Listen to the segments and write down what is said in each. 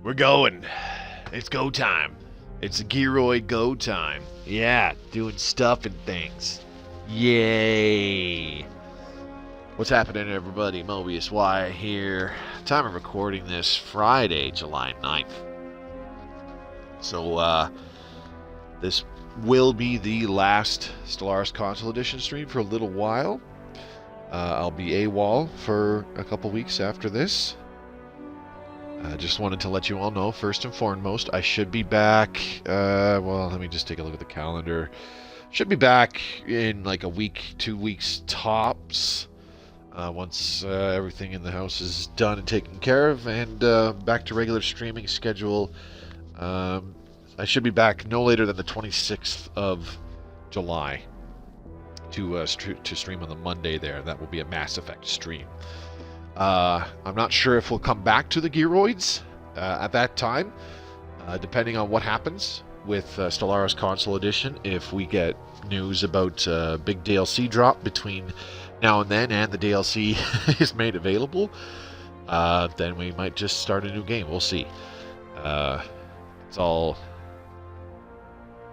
We're going. It's go time. It's Giroid go time. Yeah, doing stuff and things. Yay! What's happening, everybody? Mobius Y here. Time of recording this Friday, July 9th. So, this will be the last Stellaris Console Edition stream for a little while. I'll be AWOL for a couple weeks after this. Just wanted to let you all know, first and foremost, I should be back, well, let me just take a look at the calendar. Should be back in like a week, 2 weeks tops, once everything in the house is done and taken care of, and back to regular streaming schedule. I should be back no later than the 26th of July to stream on the Monday there. That will be a Mass Effect stream. I'm not sure if we'll come back to the Giroids at that time, depending on what happens with Stellaris Console Edition. If we get news about big DLC drop between now and then, and the DLC is made available, then we might just start a new game. We'll see. It's all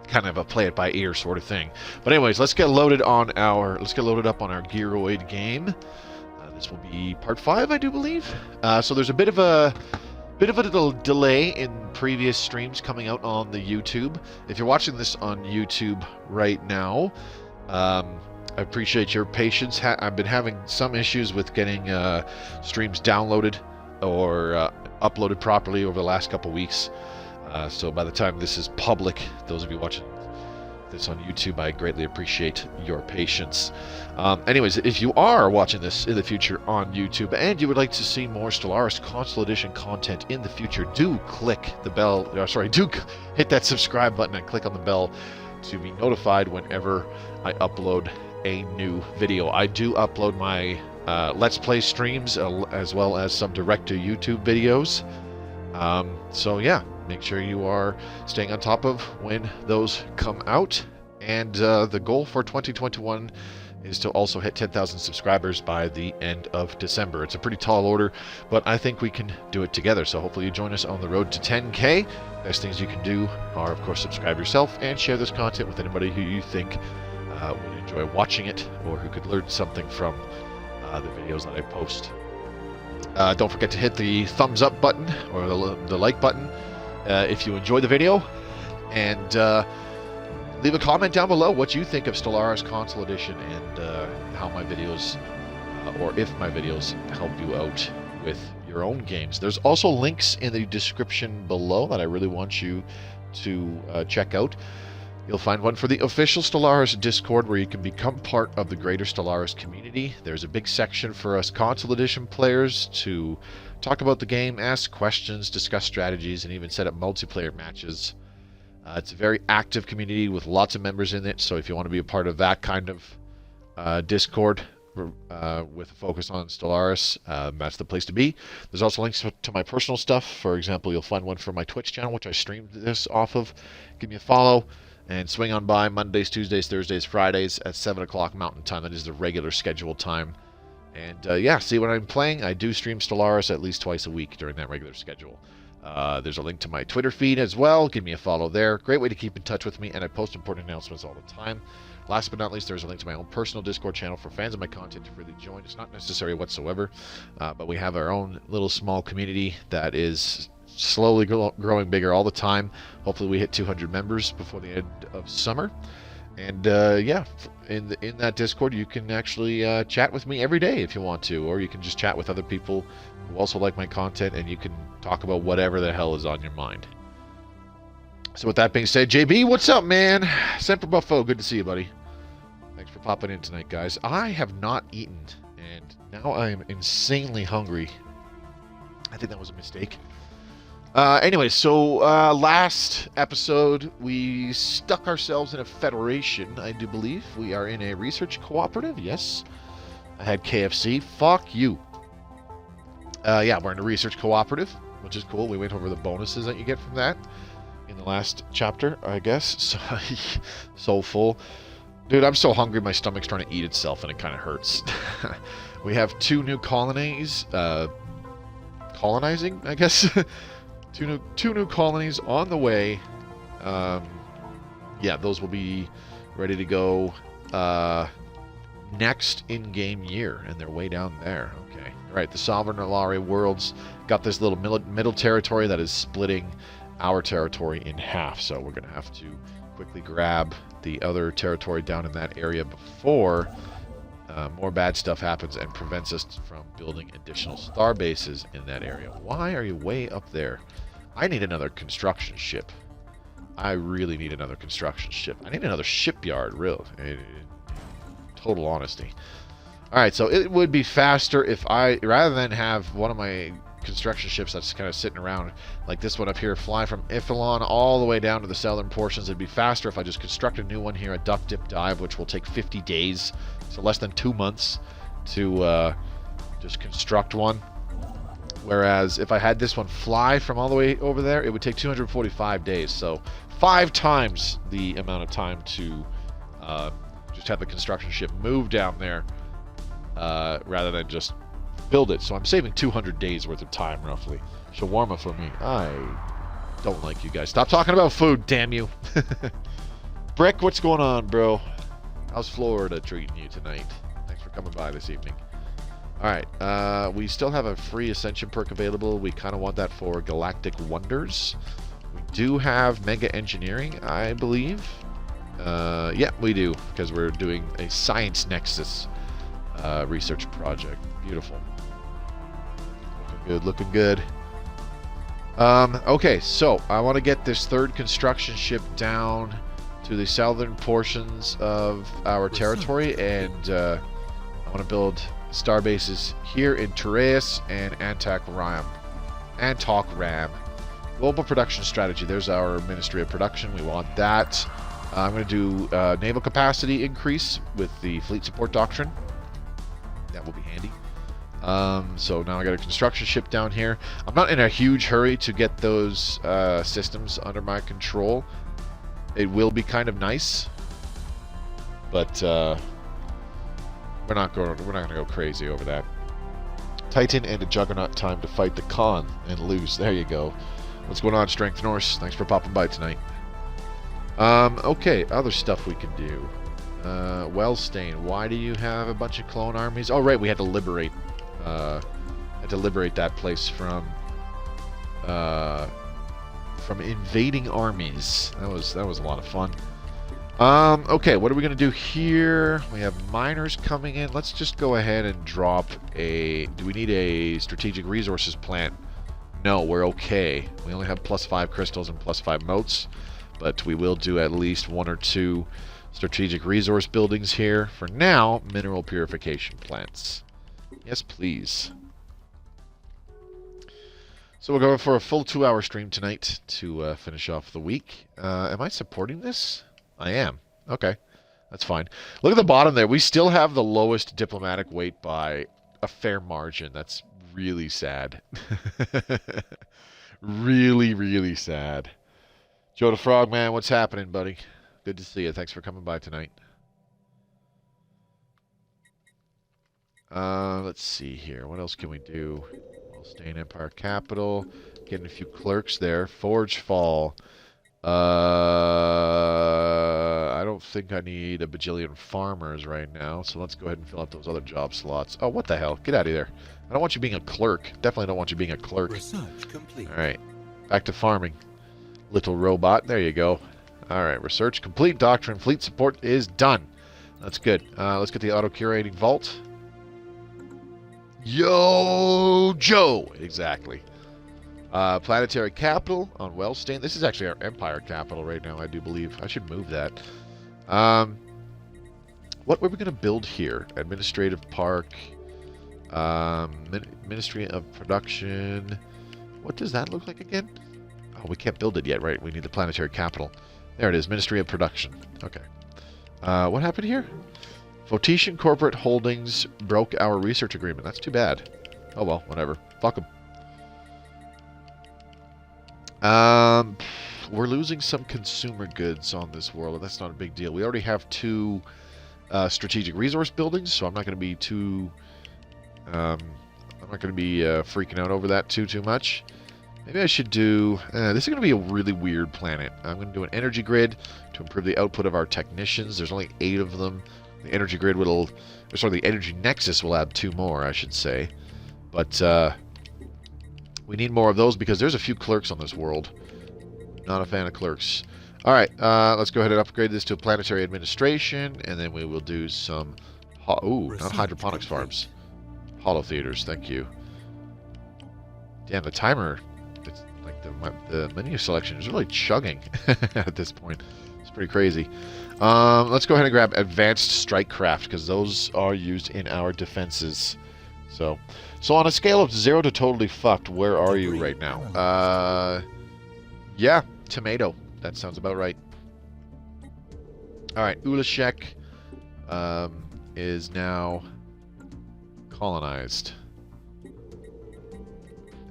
kind of a play it by ear sort of thing. But anyways, let's get loaded up on our Giroid game. This will be part 5, I do believe. So there's a bit of a little delay in previous streams coming out on the YouTube. If you're watching this on YouTube right now, I appreciate your patience. I've been having some issues with getting streams downloaded or uploaded properly over the last couple weeks. So by the time this is public, those of you watching this on YouTube, I greatly appreciate your patience. Anyways, if you are watching this in the future on YouTube and you would like to see more Stellaris Console Edition content in the future, do click the bell, do hit that subscribe button and click on the bell to be notified whenever I upload a new video. I do upload my Let's Play streams as well as some direct to YouTube videos. So yeah, make sure you are staying on top of when those come out. And the goal for 2021 is to also hit 10,000 subscribers by the end of December. It's a pretty tall order, but I think we can do it together. So hopefully you join us on the road to 10K. Best things you can do are, of course, subscribe yourself and share this content with anybody who you think would enjoy watching it or who could learn something from the videos that I post. Don't forget to hit the thumbs up button or the like button if you enjoy the video, and leave a comment down below what you think of Stellaris Console Edition and how my videos, or if my videos, help you out with your own games. There's also links in the description below that I really want you to check out. You'll find one for the official Stellaris Discord, where you can become part of the greater Stellaris community. There's a big section for us Console Edition players to talk about the game, ask questions, discuss strategies, and even set up multiplayer matches. It's a very active community with lots of members in it, so if you want to be a part of that kind of Discord with a focus on Stellaris, that's the place to be. There's also links to my personal stuff. For example, you'll find one for my Twitch channel, which I streamed this off of. Give me a follow. And swing on by Mondays, Tuesdays, Thursdays, Fridays at 7 o'clock Mountain Time. That is the regular scheduled time. And yeah, see what I'm playing. I do stream Stellaris at least twice a week during that regular schedule. There's a link to my Twitter feed as well. Give me a follow there. Great way to keep in touch with me, and I post important announcements all the time. Last but not least, there's a link to my own personal Discord channel for fans of my content to really join. It's not necessary whatsoever, but we have our own little small community that is slowly growing bigger all the time. Hopefully we hit 200 members before the end of summer. And yeah, in that Discord you can actually chat with me every day if you want to, or you can just chat with other people who also like my content, and you can talk about whatever the hell is on your mind. So with that being said, JB, what's up, man? Semper Buffo, good to see you, buddy. Thanks for popping in tonight, guys. I have not eaten, and now I am insanely hungry. I think that was a mistake. Anyway, so last episode we stuck ourselves in a federation, I do believe. We are in a research cooperative, yes. I had KFC. Fuck you. Yeah, we're in a research cooperative, which is cool. We went over the bonuses that you get from that in the last chapter, I guess. So full. Dude, I'm so hungry, my stomach's trying to eat itself, and it kind of hurts. We have 2 new colonies, colonizing, I guess. two new colonies on the way. Yeah, those will be ready to go next in-game year, and they're way down there. Okay. All right, the Sovereign Alari worlds got this little middle territory that is splitting our territory in half, so we're going to have to quickly grab the other territory down in that area before more bad stuff happens and prevents us from building additional star bases in that area. Why are you way up there? I need another construction ship. I really need another construction ship. I need another shipyard, real. In total honesty. Alright, so it would be faster if I, rather than have one of my construction ships that's kind of sitting around, like this one up here, fly from Iphelon all the way down to the southern portions, it'd be faster if I just construct a new one here at Duck Dip Dive, which will take 50 days, so less than 2 months to just construct one. Whereas if I had this one fly from all the way over there, it would take 245 days, so 5 times the amount of time to just have the construction ship move down there rather than just build it. So I'm saving 200 days worth of time, roughly. Shawarma for me. I don't like you guys. Stop talking about food, damn you. Brick, what's going on, bro? How's Florida treating you tonight? Thanks for coming by this evening. Alright, we still have a free Ascension perk available. We kind of want that for Galactic Wonders. We do have Mega Engineering, I believe. Yeah, we do, because we're doing a Science Nexus research project. Beautiful. Looking good, looking good. Okay, so I want to get this 3rd construction ship down to the southern portions of our territory, and I want to build star bases here in Tereus and Antok Ram. Global production strategy. There's our Ministry of Production. We want that. I'm going to do naval capacity increase with the fleet support doctrine. That will be handy. So now I got a construction ship down here. I'm not in a huge hurry to get those systems under my control. It will be kind of nice, but we're not going to go crazy over that. Titan and a Juggernaut time to fight the Khan and lose. There you go. What's going on, Strength Norse? Thanks for popping by tonight. Okay, other stuff we can do. Wellstain, why do you have a bunch of clone armies? Oh, right, we had to liberate that place from invading armies. That was a lot of fun. Okay, what are we gonna do here? We have miners coming in. Let's just go ahead and drop a. Do we need a strategic resources plant? No, we're okay. We only have +5 crystals and +5 motes, but we will do at least 1 or 2 strategic resource buildings here. For now, mineral purification plants. Yes, please. So we're going for a full 2-hour stream tonight to finish off the week. Am I supporting this? I am. Okay. That's fine. Look at the bottom there. We still have the lowest diplomatic weight by a fair margin. That's really sad. Really, really sad. Joe the Frogman, what's happening, buddy? Good to see you. Thanks for coming by tonight. Let's see here. What else can we do? We'll stay in Empire Capital. Getting a few clerks there. Forge Fall. I don't think I need a bajillion farmers right now, so let's go ahead and fill out those other job slots. Oh, what the hell? Get out of there. I don't want you being a clerk. Definitely don't want you being a clerk. Research complete. Alright. Back to farming. Little robot. There you go. Alright, research complete. Doctrine fleet support is done. That's good. Let's get the auto-curating vault. Yo, Joe! Exactly. Planetary capital on Wellstain. This is actually our Empire capital right now, I do believe. I should move that. What were we going to build here? Administrative Park. Ministry of Production. What does that look like again? Oh, we can't build it yet, right? We need the planetary capital. There it is, Ministry of Production. Okay. What happened here? Photetian Corporate Holdings broke our research agreement. That's too bad. Oh well, whatever. Fuck them. We're losing some consumer goods on this world. That's not a big deal. We already have 2 strategic resource buildings, so I'm not going to be too I'm not going to be freaking out over that too much. Maybe I should do... this is going to be a really weird planet. I'm going to do an energy grid to improve the output of our technicians. There's only 8 of them. The energy grid will... Or sorry, the energy nexus will add 2 more, I should say. But we need more of those because there's a few clerks on this world. Not a fan of clerks. Alright, let's go ahead and upgrade this to planetary administration. And then we will do some... Ooh, not hydroponics farms. Hollow theaters, thank you. Damn, the timer... It's like the menu selection is really chugging at this point. It's pretty crazy. Let's go ahead and grab advanced strike craft because those are used in our defenses. So on a scale of 0 to totally fucked, where are you right now? Yeah, tomato. That sounds about right. All right, Ulashek is now colonized.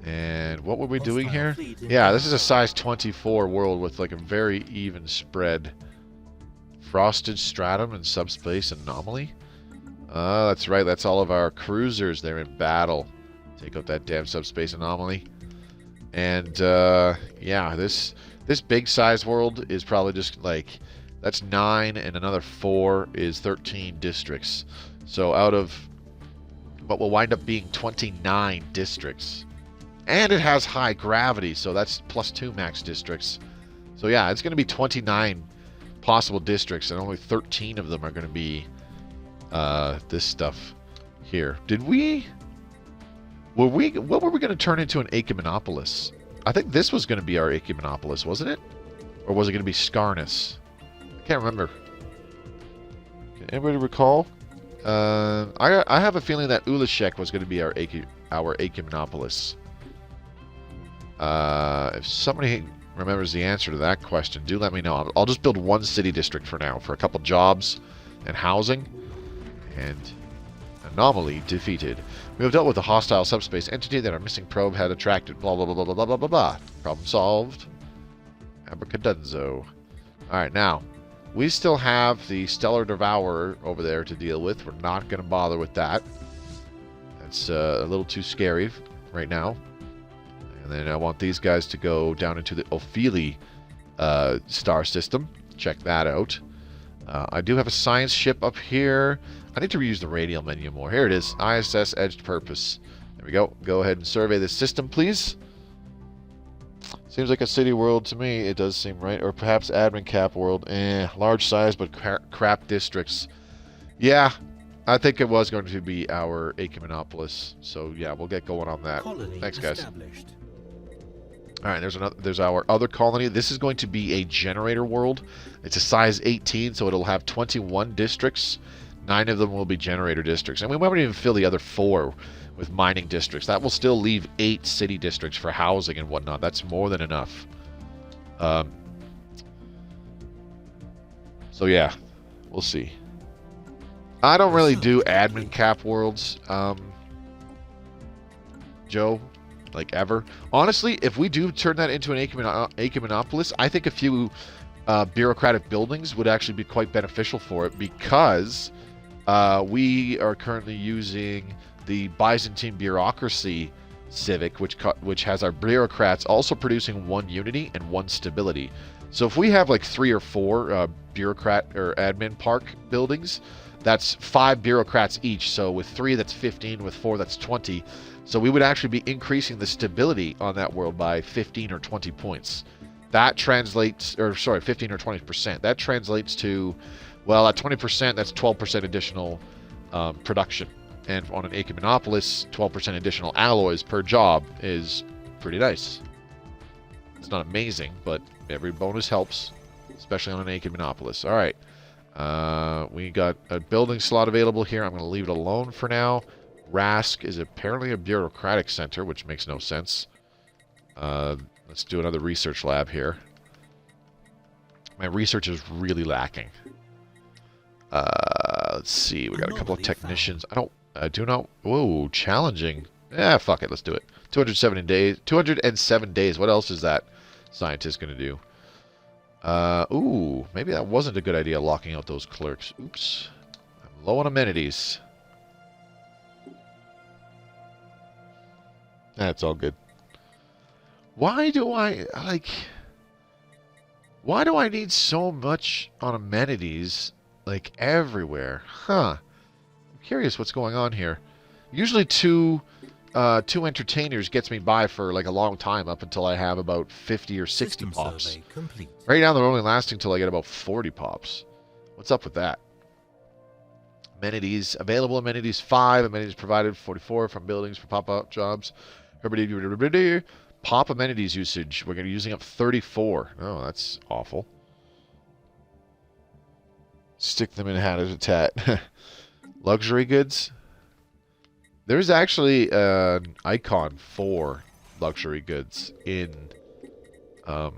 And what were we doing here? Yeah, this is a size 24 world with like a very even spread. Frosted stratum and subspace anomaly. That's right. That's all of our cruisers. They're in battle. Take out that damn subspace anomaly. And yeah, this big size world is probably just like that's 9 and another 4 is 13 districts. So out of what will wind up being 29 districts. And it has high gravity, so that's +2 max districts. So yeah, it's going to be 29 possible districts, and only 13 of them are going to be this stuff here. What were we going to turn into an Ecumenopolis? I think this was going to be our Ecumenopolis, wasn't it? Or was it going to be Scarnus? I can't remember. Can anybody recall? I have a feeling that Ulashek was going to be our Ecumenopolis. If somebody remembers the answer to that question, do let me know. I'll just build 1 city district for now, for a couple jobs and housing. And anomaly defeated. We have dealt with a hostile subspace entity that our missing probe had attracted. Blah, blah, blah, blah, blah, blah, blah, blah. Problem solved. Abracadunzo. Alright, now, we still have the Stellar Devourer over there to deal with. We're not going to bother with that. That's a little too scary right now. And then I want these guys to go down into the Ophelia star system. Check that out. I do have a science ship up here. I need to reuse the radial menu more. Here it is. ISS Edged Purpose. There we go. Go ahead and survey this system, please. Seems like a city world to me. It does seem right. Or perhaps admin cap world. Large size but crap districts. Yeah, I think it was going to be our Ecumenopolis. So yeah, we'll get going on that. Colony Thanks, guys. established. All right, there's our other colony. This is going to be a generator world. It's a size 18, so it'll have 21 districts. 9 of them will be generator districts. And we won't even fill the other 4 with mining districts. That will still leave 8 city districts for housing and whatnot. That's more than enough. So yeah, we'll see. I don't really do admin cap worlds, Joe. Like ever. Honestly, if we do turn that into an Ecumenopolis, I think a few bureaucratic buildings would actually be quite beneficial for it because we are currently using the Byzantine bureaucracy civic, which has our bureaucrats also producing 1 unity and 1 stability. So if we have like 3 or 4 bureaucrat or admin park buildings, that's 5 bureaucrats each. So with 3, that's 15. With 4, that's 20. So we would actually be increasing the stability on that world by 15 or 20 points. That translates, or sorry, 15 or 20%. That translates to, well, at 20%, that's 12% additional production. And on an Ecumenopolis, 12% additional alloys per job is pretty nice. It's not amazing, but every bonus helps, especially on an Ecumenopolis. All right. We got a building slot available here. I'm going to leave it alone for now. Rask is apparently a bureaucratic center, which makes no sense. Let's do another research lab here. My research is really lacking. Let's see. We got a couple of technicians. I do not. Whoa, challenging. Yeah, fuck it. Let's do it. 207 days. 207 days. What else is that scientist going to do? Ooh, maybe that wasn't a good idea, locking out those clerks. Oops. I'm low on amenities. That's all good. Why do I, like... Why do I need so much on amenities, like, everywhere? Huh. I'm curious what's going on here. Usually two entertainers gets me by for, like, a long time, up until I have about 50 or 60 pops. Right now, they're only lasting till I get about 40 pops. What's up with that? Amenities. Available amenities 5. Amenities provided 44 from buildings for pop-up jobs. Pop amenities usage. We're going to be using up 34. Oh, that's awful. Stick them in habitat. Luxury goods. There's actually an icon for luxury goods in the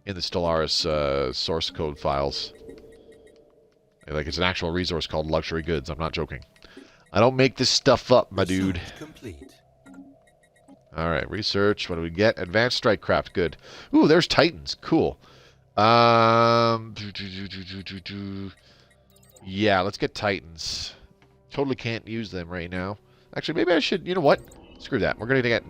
Stellaris source code files. Like, it's an actual resource called luxury goods. I'm not joking. I don't make this stuff up, my dude. Alright, research. What do we get? Advanced strike craft. Good. Ooh, there's Titans. Cool. Yeah, let's get Titans. Totally can't use them right now. Actually, maybe I should... You know what? Screw that. We're going to get...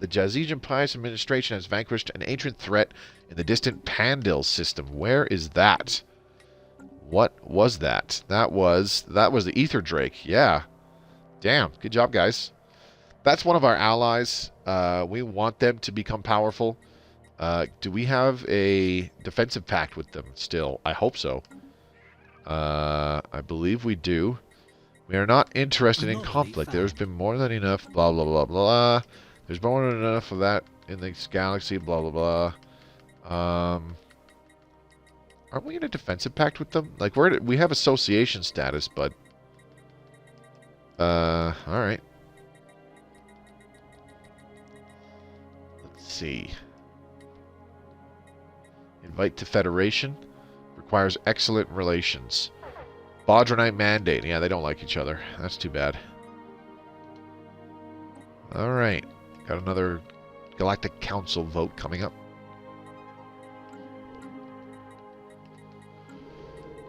The Ascension Paths administration has vanquished an ancient threat in the distant Pandil system. Where is that? What was that? That was the Ether Drake. Yeah. Damn. Good job, guys. That's one of our allies. We want them to become powerful. Do we have a defensive pact with them still? I hope so. I believe we do. We are not interested in conflict. There's been more than enough, blah, blah, blah, blah. There's more than enough of that in this galaxy, blah, blah, blah. Aren't we in a defensive pact with them? Like, we have association status, but... alright. Let's see. Invite to Federation. Requires excellent relations. Bodronite Mandate. Yeah, they don't like each other. That's too bad. Alright. Got another Galactic Council vote coming up.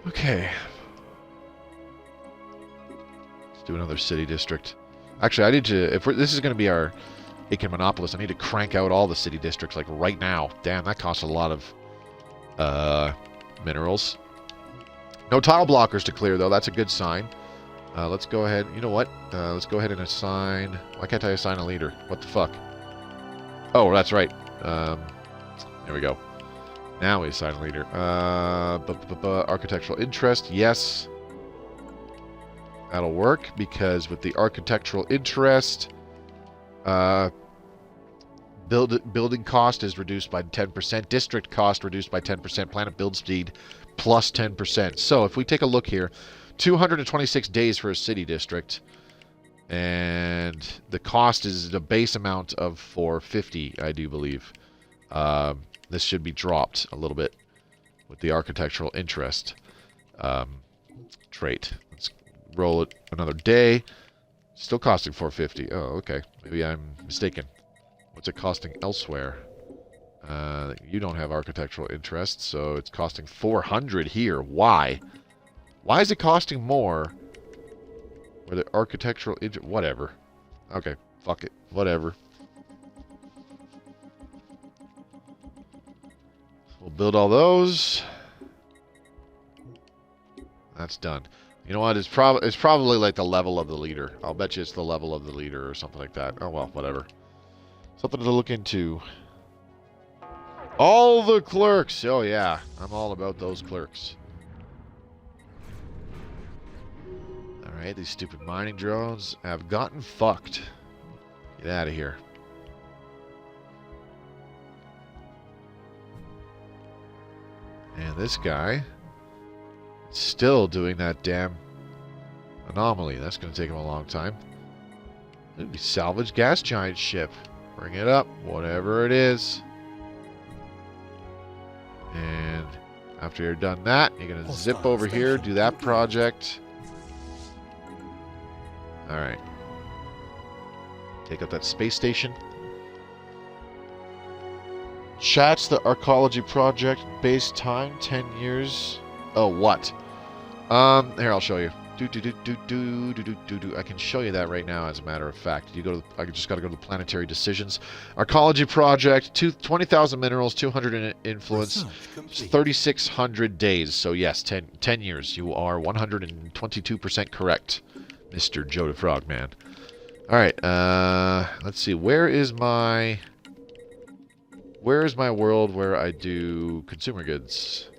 Okay. Let's do another city district. Actually, I need to... If this is going to be our Aiken Monopolis, I need to crank out all the city districts, like, right now. Damn, that costs a lot of minerals. No tile blockers to clear, though. That's a good sign. Let's go ahead... You know what? Let's go ahead and assign... Why can't I assign a leader? What the fuck? Oh, that's right. There we go. Now we assign a leader. Architectural interest, yes. That'll work, because with the architectural interest, building cost is reduced by 10%, district cost reduced by 10%, planet build speed plus 10%. So if we take a look here, 226 days for a city district, and the cost is the base amount of 450, I do believe. This should be dropped a little bit with the architectural interest trait. Let's roll it another day. Still costing 450. Oh, okay. Maybe I'm mistaken. What's it costing elsewhere? You don't have architectural interest, so it's costing 400 here. Why? Why is it costing more? Where the architectural interest... Whatever. Okay, fuck it. Whatever. We'll build all those. That's done. You know what? It's probably like the level of the leader. I'll bet you it's the level of the leader or something like that. Oh, well, whatever. Something to look into. All the clerks. Oh, yeah. I'm all about those clerks. Alright, these stupid mining drones have gotten fucked. Get out of here. And this guy is still doing that damn anomaly. That's going to take him a long time. It'll be salvage gas giant ship. Bring it up, whatever it is. And after you're done that, you're going to zip over here, do that project. Alright. Take up that space station. Chats the Arcology project. Base time, 10 years. Oh, what? Here, I'll show you. I can show you that right now, as a matter of fact. I just got to go to the planetary decisions. Arcology project, 20,000 minerals, 200 influence, 3,600 days. So yes, 10 years. You are 122% correct, Mr. Joe the Frogman. All right, let's see. Where is my world where I do consumer goods?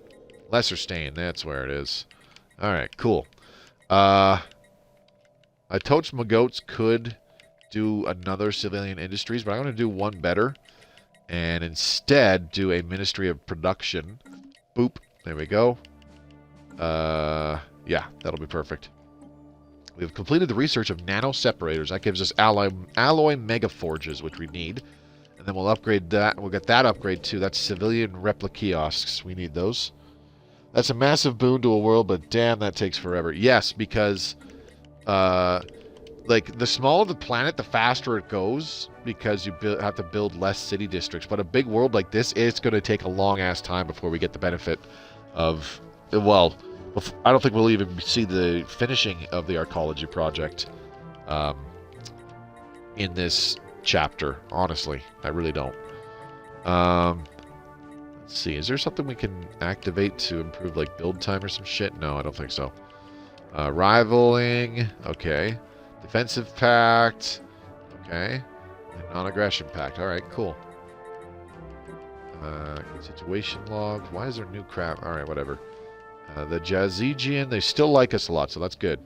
Lesser Stain, that's where it is. All right, cool. I told my goats could do another civilian industries, but I'm going to do one better. And instead do a Ministry of Production. Boop. There we go. Yeah, that'll be perfect. We've completed the research of nano separators. That gives us alloy mega forges, which we need. And then we'll upgrade that. We'll get that upgrade too. That's civilian replica kiosks. We need those. That's a massive boon to a world, but damn, that takes forever. Yes, because, like, the smaller the planet, the faster it goes, because you have to build less city districts. But a big world like this, it's going to take a long-ass time before we get the benefit of, well, I don't think we'll even see the finishing of the Arcology project in this chapter, honestly. I really don't. Let's see, is there something we can activate to improve, like, build time or some shit? No, I don't think so. Rivaling, okay. Defensive pact, okay. And non-aggression pact, alright, cool. Situation log, why is there new crap? Alright, whatever. The Jazigian, they still like us a lot, so that's good.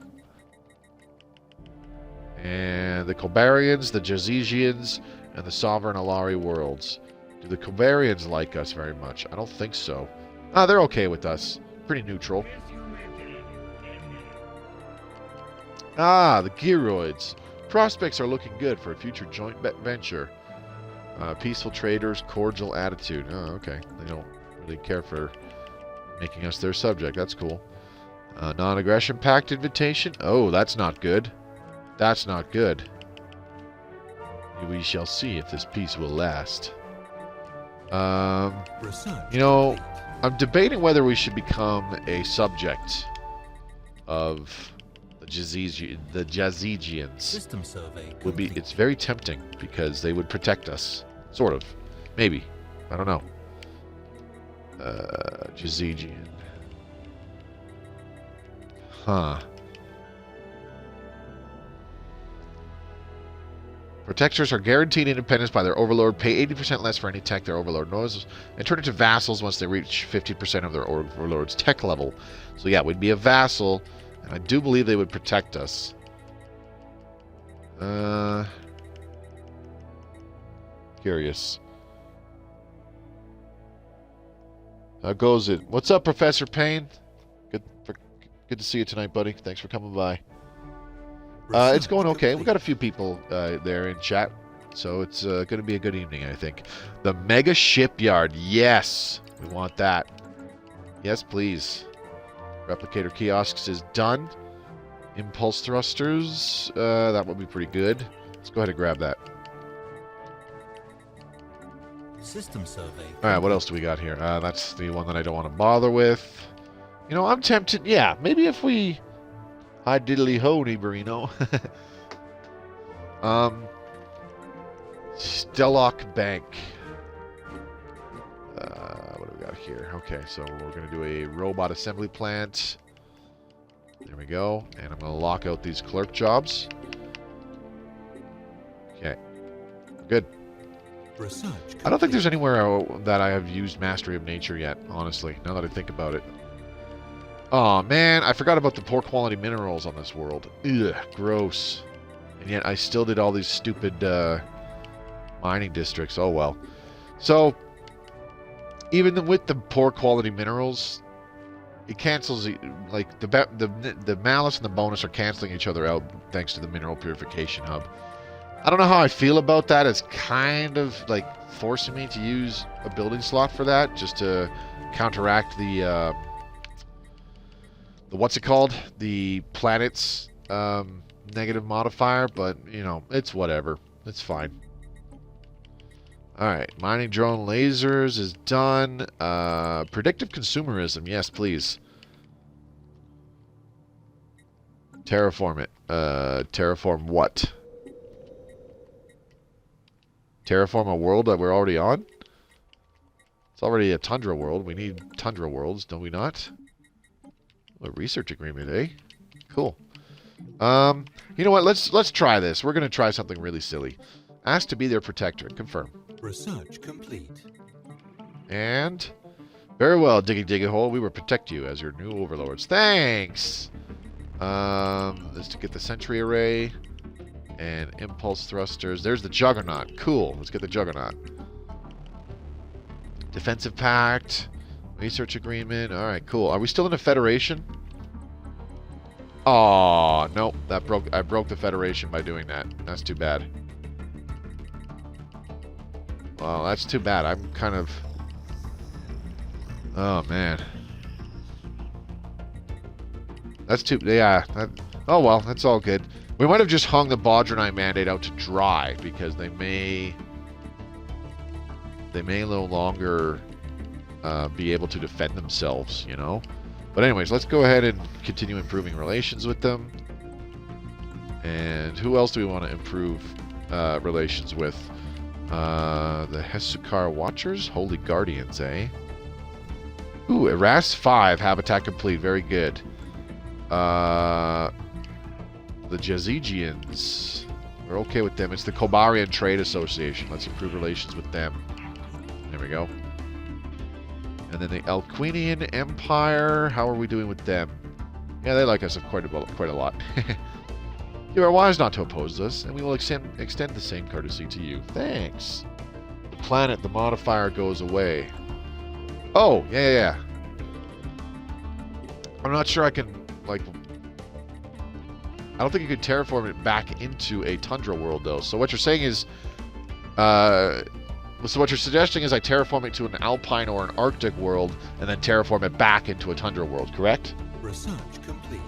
And the Kobarians, the Jazigians, and the Sovereign Alari worlds. Do the Kobarians like us very much? I don't think so. Ah, they're okay with us. Pretty neutral. Ah, the Giroids. Prospects are looking good for a future joint venture. Peaceful traders, cordial attitude. Oh, okay. They don't really care for making us their subject. That's cool. Non-aggression pact invitation. Oh, that's not good. That's not good. We shall see if this peace will last. You know, I'm debating whether we should become a subject of the Jazigians. System survey Would be, it's very tempting because they would protect us. Sort of. Maybe. I don't know. Jazigian. Huh. Protectors are guaranteed independence by their overlord, pay 80% less for any tech their overlord knows, and turn into vassals once they reach 50% of their overlord's tech level. So yeah, we'd be a vassal, and I do believe they would protect us. Curious. How goes it? What's up, Professor Payne? Good to see you tonight, buddy. Thanks for coming by. It's going okay. We got a few people there in chat, so it's going to be a good evening, I think. The Mega Shipyard. Yes, we want that. Yes, please. Replicator kiosks is done. Impulse thrusters. That would be pretty good. Let's go ahead and grab that. System survey. All right, what else do we got here? That's the one that I don't want to bother with. You know, I'm tempted. Yeah, maybe if we... Hi, diddly ho, neighborino. Stellock Bank. What do we got here? Okay, so we're going to do a robot assembly plant. There we go. And I'm going to lock out these clerk jobs. Okay. Good. Research. I don't think there's anywhere that I have used Mastery of Nature yet, honestly, now that I think about it. Oh man, I forgot about the poor quality minerals on this world. Ugh, gross. And yet I still did all these stupid mining districts. Oh well. So, even with the poor quality minerals, it cancels, like, the malice and the bonus are canceling each other out thanks to the mineral purification hub. I don't know how I feel about that. It's kind of like forcing me to use a building slot for that, just to counteract the what's it called? The planet's negative modifier, but, you know, it's whatever. It's fine. Alright, mining drone lasers is done. Predictive consumerism, yes, please. Terraform it. Terraform what? Terraform a world that we're already on? It's already a tundra world. We need tundra worlds, don't we not? A research agreement, eh? Cool. You know what? Let's try this. We're going to try something really silly. Ask to be their protectorate. Confirm. Research complete. And very well, Diggy Hole. We will protect you as your new overlords. Thanks. Let's to get the sentry array and impulse thrusters. There's the Juggernaut. Cool. Let's get the Juggernaut. Defensive pact. Research agreement. All right, cool. Are we still in a federation? Oh, no. I broke the federation by doing that. That's too bad. Well, that's too bad. I'm kind of... Oh, man. That's too... Yeah. Oh, well. That's all good. We might have just hung the Bodronite mandate out to dry, because they may no longer be able to defend themselves, you know? But anyways, let's go ahead and continue improving relations with them. And who else do we want to improve relations with? The Hesukar Watchers? Holy Guardians, eh? Ooh, Eras 5, habitat complete. Very good. The Jazigians. We're okay with them. It's the Kobarian Trade Association. Let's improve relations with them. There we go. And then the Alquinian Empire. How are we doing with them? Yeah, they like us quite a lot. You are wise not to oppose us, and we will extend the same courtesy to you. Thanks. The planet, the modifier goes away. Oh, yeah. I'm not sure I can, like... I don't think you could terraform it back into a tundra world, though. So what you're saying is... So what you're suggesting is I terraform it to an alpine or an arctic world, and then terraform it back into a tundra world, correct? Research complete.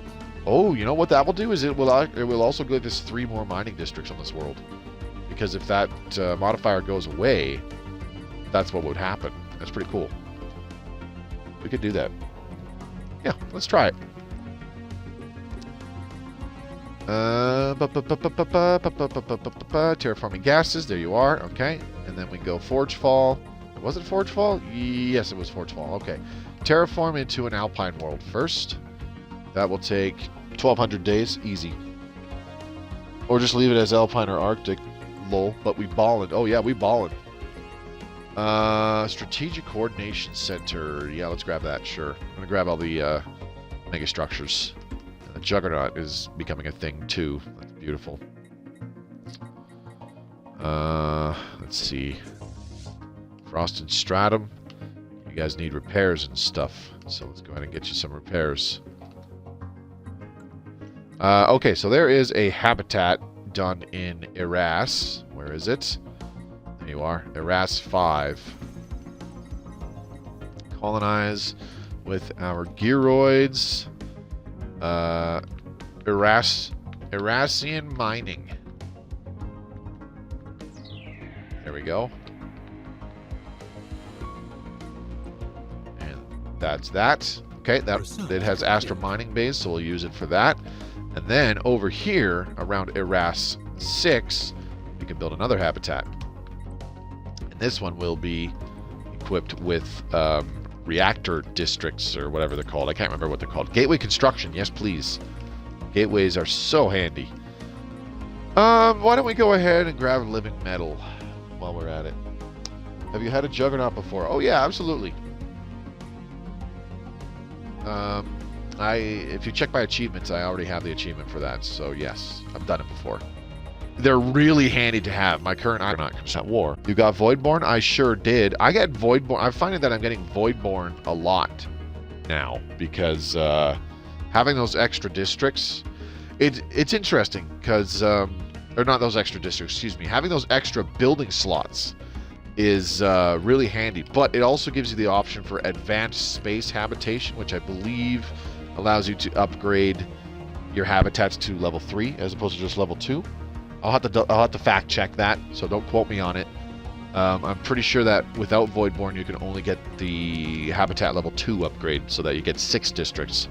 Oh, you know what that will do is it will also give us 3 more mining districts on this world. Because if that modifier goes away, that's what would happen. That's pretty cool. We could do that. Yeah, let's try it. Terraforming gases, there you are. Okay, and then we go Forgefall. Was it Forgefall? Yes, it was Forgefall. Okay, terraform into an alpine world first. That will take 1,200 days, easy. Or just leave it as alpine or arctic, lol. But we ballin'. Oh yeah, we ballin'. Strategic Coordination Center. Yeah, let's grab that. Sure, I'm gonna grab all the mega structures. The Juggernaut is becoming a thing too. That's beautiful. Let's see. Frost and Stratum. You guys need repairs and stuff. So let's go ahead and get you some repairs. Okay, so there is a habitat done in Eras. Where is it? There you are. Eras 5. Colonize with our Giroids. Erasian mining. There we go. And that's that. Okay, it has Astra mining base, so we'll use it for that. And then over here, around Eras 6, we can build another habitat. And this one will be equipped with reactor districts, or whatever they're called. I can't remember what they're called. Gateway construction, yes please. Gateways are so handy. Why don't we go ahead and grab living metal while we're at it. Have you had a Juggernaut before? Oh yeah, absolutely. If you check my achievements, I already have the achievement for that, so yes, I've done it before. They're really handy to have. My current Juggernaut comes at war. You got Voidborn? I sure did. I get Voidborn. I'm finding that I'm getting Voidborn a lot now because having those extra districts, it's interesting because, or not those extra districts, excuse me, having those extra building slots is really handy, but it also gives you the option for advanced space habitation, which I believe allows you to upgrade your habitats to level 3 as opposed to just level 2. I'll have to fact check that, so don't quote me on it. I'm pretty sure that without Voidborn, you can only get the habitat level 2 upgrade, so that you get 6 districts.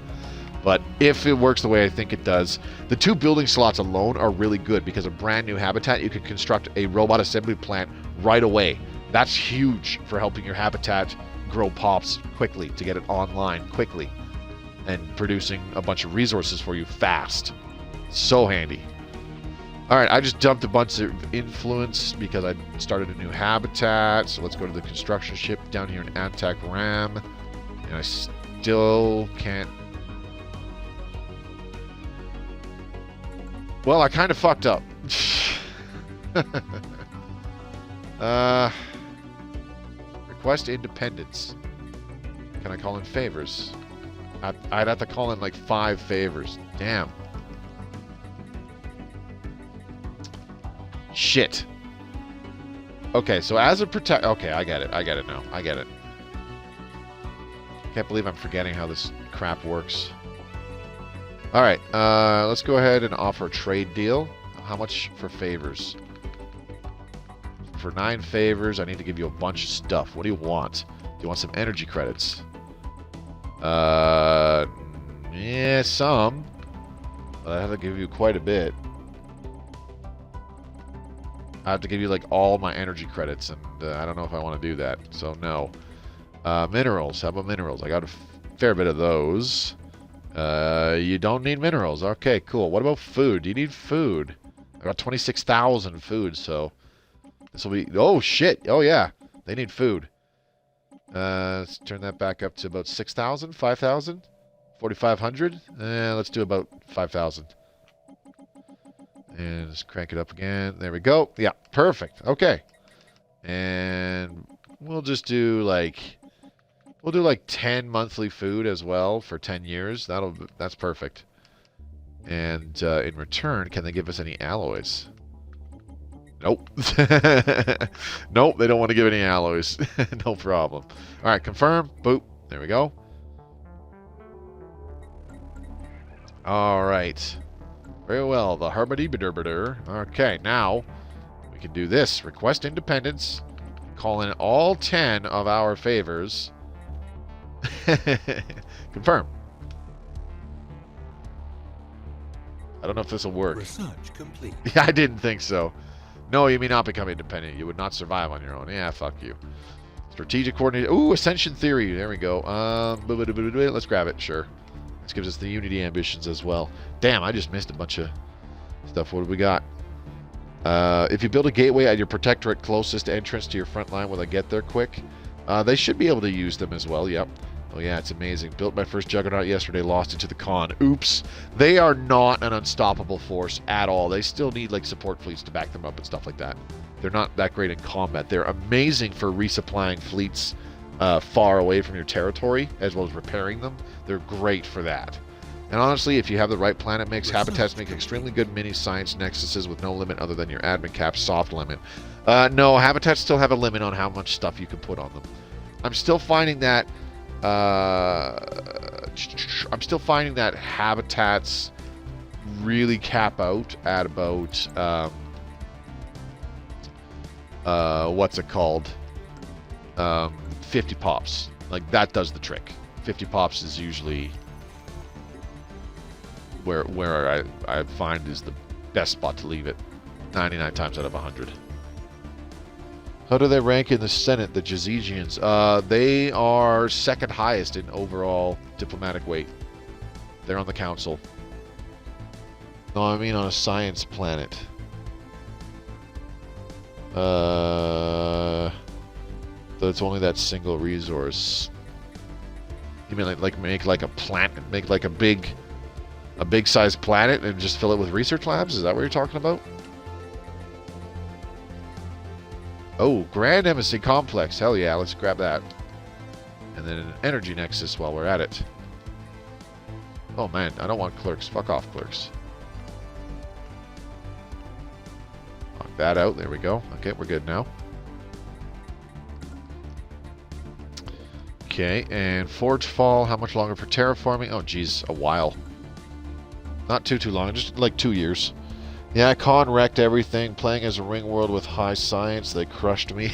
But if it works the way I think it does, the 2 building slots alone are really good because a brand new habitat, you can construct a robot assembly plant right away. That's huge for helping your habitat grow pops quickly, to get it online quickly, and producing a bunch of resources for you fast. So handy. Alright, I just dumped a bunch of influence because I started a new habitat. So let's go to the construction ship down here in Antac Ram. And I still can't... Well, I kind of fucked up. Request independence. Can I call in favors? I'd have to call in like 5 favors. Damn. Shit. Okay, so as a protect... Okay, I get it. I get it now. I get it. Can't believe I'm forgetting how this crap works. Alright, let's go ahead and offer a trade deal. How much for favors? For 9 favors, I need to give you a bunch of stuff. What do you want? Do you want some energy credits? Yeah, some. But I have to give you quite a bit. I have to give you like all my energy credits, and I don't know if I want to do that, so no. Minerals. How about minerals? I got a fair bit of those. You don't need minerals. Okay, cool. What about food? Do you need food? I got 26,000 food, so this will be... Oh, shit. Oh, yeah. They need food. Let's turn that back up to about 6,000, 5,000, 4,500. Let's do about 5,000. And just crank it up again. There we go. Yeah, perfect. Okay. And we'll just do like... We'll do like 10 monthly food as well for 10 years. That's perfect. And in return, can they give us any alloys? Nope. Nope, they don't want to give any alloys. No problem. All right, confirm. Boop. There we go. All right. Very well. The Harmony-Bider-Bider. Okay, now we can do this. Request independence. Call in all 10 of our favors. Confirm. I don't know if this will work. Research complete. Yeah, I didn't think so. No, you may not become independent. You would not survive on your own. Yeah, fuck you. Strategic coordinator. Ooh, Ascension theory. There we go. Let's grab it. Sure. This gives us the Unity ambitions as well. Damn, I just missed a bunch of stuff. What do we got? If you build a gateway at your protectorate closest entrance to your front line, will I get there quick? They should be able to use them as well. Yep. Oh yeah, it's amazing. Built my first Juggernaut yesterday, lost it to the con. Oops. They are not an unstoppable force at all. They still need like support fleets to back them up and stuff like that. They're not that great in combat. They're amazing for resupplying fleets far away from your territory, as well as repairing them. They're great for that. And honestly, if you have the right planet mix, habitats make extremely good mini science nexuses with no limit other than your admin cap soft limit. No, habitats still have a limit on how much stuff you can put on them. I'm still finding that habitats really cap out at about what's it called? 50 pops. Like that does the trick. 50 pops is usually where I find is the best spot to leave it. 99 times out of 100. How do they rank in the Senate, the Jazegians? They are second highest in overall diplomatic weight. They're on the council. No, I mean on a science planet. So it's only that single resource. You mean like make like a planet, make like a big sized planet and just fill it with research labs? Is that what you're talking about? Oh, Grand Embassy Complex. Hell yeah, let's grab that. And then an energy nexus while we're at it. Oh man, I don't want clerks. Fuck off, clerks. Knock that out. There we go. Okay, we're good now. Okay, and Forge Fall. How much longer for terraforming? Oh, geez, a while. Not too long, just like 2 years. Yeah, Con wrecked everything. Playing as a ring world with high science, they crushed me.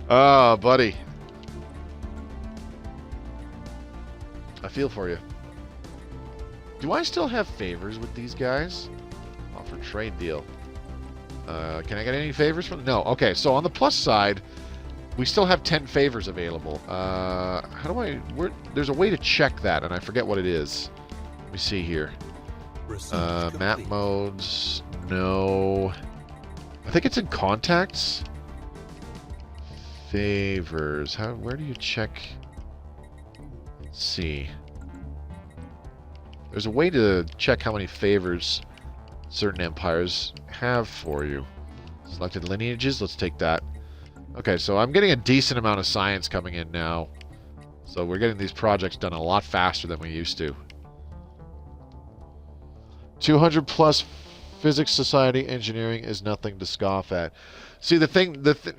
Oh, buddy. I feel for you. Do I still have favors with these guys? Offer trade deal. Can I get any favors from them? No. Okay, so on the plus side, we still have 10 favors available. How do I... there's a way to check that, and I forget what it is. Let me see here. Map modes. No. I think it's in contacts. Favors. Where do you check? Let's see. There's a way to check how many favors certain empires have for you. Selected lineages. Let's take that. Okay, so I'm getting a decent amount of science coming in now. So we're getting these projects done a lot faster than we used to. 200 plus physics, society, engineering is nothing to scoff at. See,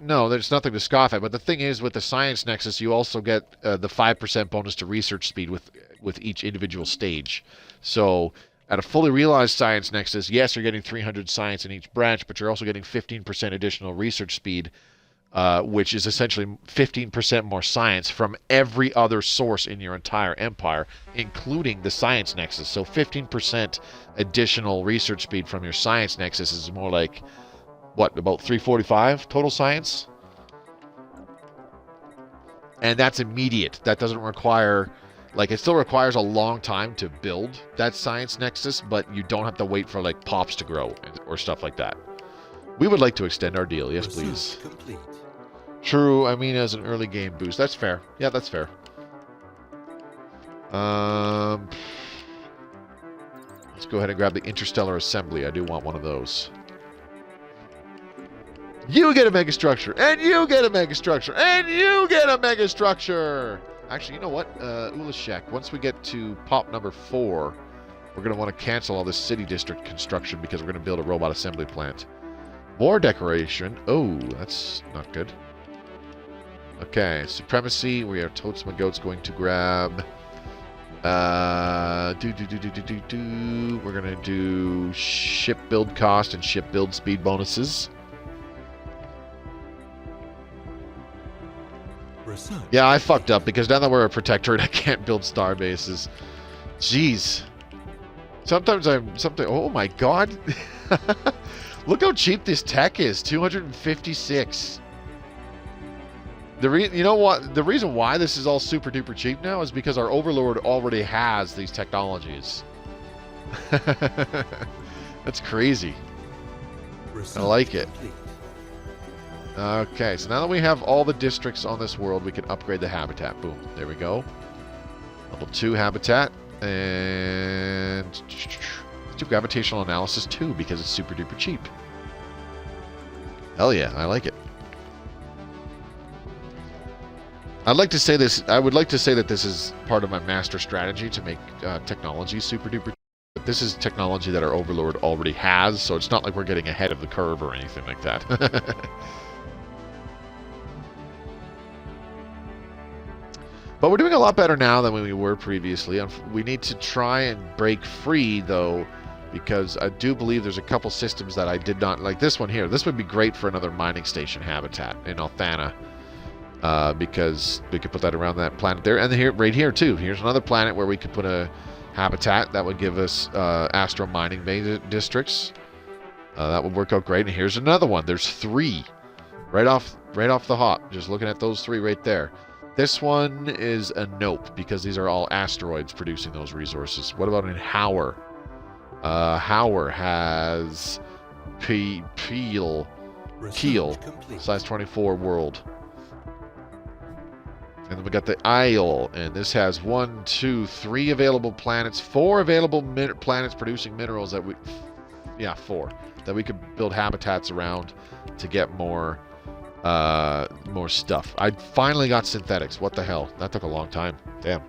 no, there's nothing to scoff at. But the thing is, with the Science Nexus, you also get the 5% bonus to research speed with each individual stage. So at a fully realized Science Nexus, yes, you're getting 300 science in each branch, but you're also getting 15% additional research speed, which is essentially 15% more science from every other source in your entire empire, including the Science Nexus. So 15% additional research speed from your Science Nexus is more like, what, about 345 total science? And that's immediate. That doesn't require... Like, it still requires a long time to build that Science Nexus, but you don't have to wait for, like, pops to grow or stuff like that. We would like to extend our deal. Yes, please. Complete. True, I mean as an early game boost. That's fair. Yeah, that's fair. Let's go ahead and grab the Interstellar Assembly. I do want one of those. You get a megastructure, and you get a megastructure, and you get a megastructure! Actually, you know what? Ulashek, once we get to pop number 4, we're going to want to cancel all this city district construction because we're going to build a robot assembly plant. More decoration. Oh, that's not good. Okay, supremacy. We are totes my goats going to grab. We're going to do ship build cost and ship build speed bonuses. Yeah, I fucked up because now that we're a protectorate, I can't build star bases. Jeez. Sometimes oh my god. Look how cheap this tech is. 256. You know what? The reason why this is all super duper cheap now is because our Overlord already has these technologies. That's crazy. I like it. Okay, so now that we have all the districts on this world, we can upgrade the habitat. Boom. There we go. Level 2 habitat. And let's do gravitational analysis too, because it's super duper cheap. Hell yeah, I like it. I would like to say that this is part of my master strategy to make technology super duper cheap. But this is technology that our Overlord already has, so it's not like we're getting ahead of the curve or anything like that. But we're doing a lot better now than we were previously. We need to try and break free, though, because I do believe there's a couple systems that I did not... Like this one here. This would be great for another mining station habitat in Althana. Because we could put that around that planet there. And here, right here, too. Here's another planet where we could put a habitat that would give us astro mining districts. That would work out great. And here's another one. There's 3. Right off the hop. Just looking at those 3 right there. This one is a nope, because these are all asteroids producing those resources. What about in Hauer? Hauer has Keel, size 24 world. And then we got the Isle, and this has 3 available planets, 4 available planets producing minerals that we... Yeah, 4. That we could build habitats around to get more stuff. I finally got synthetics. What the hell? That took a long time. Damn.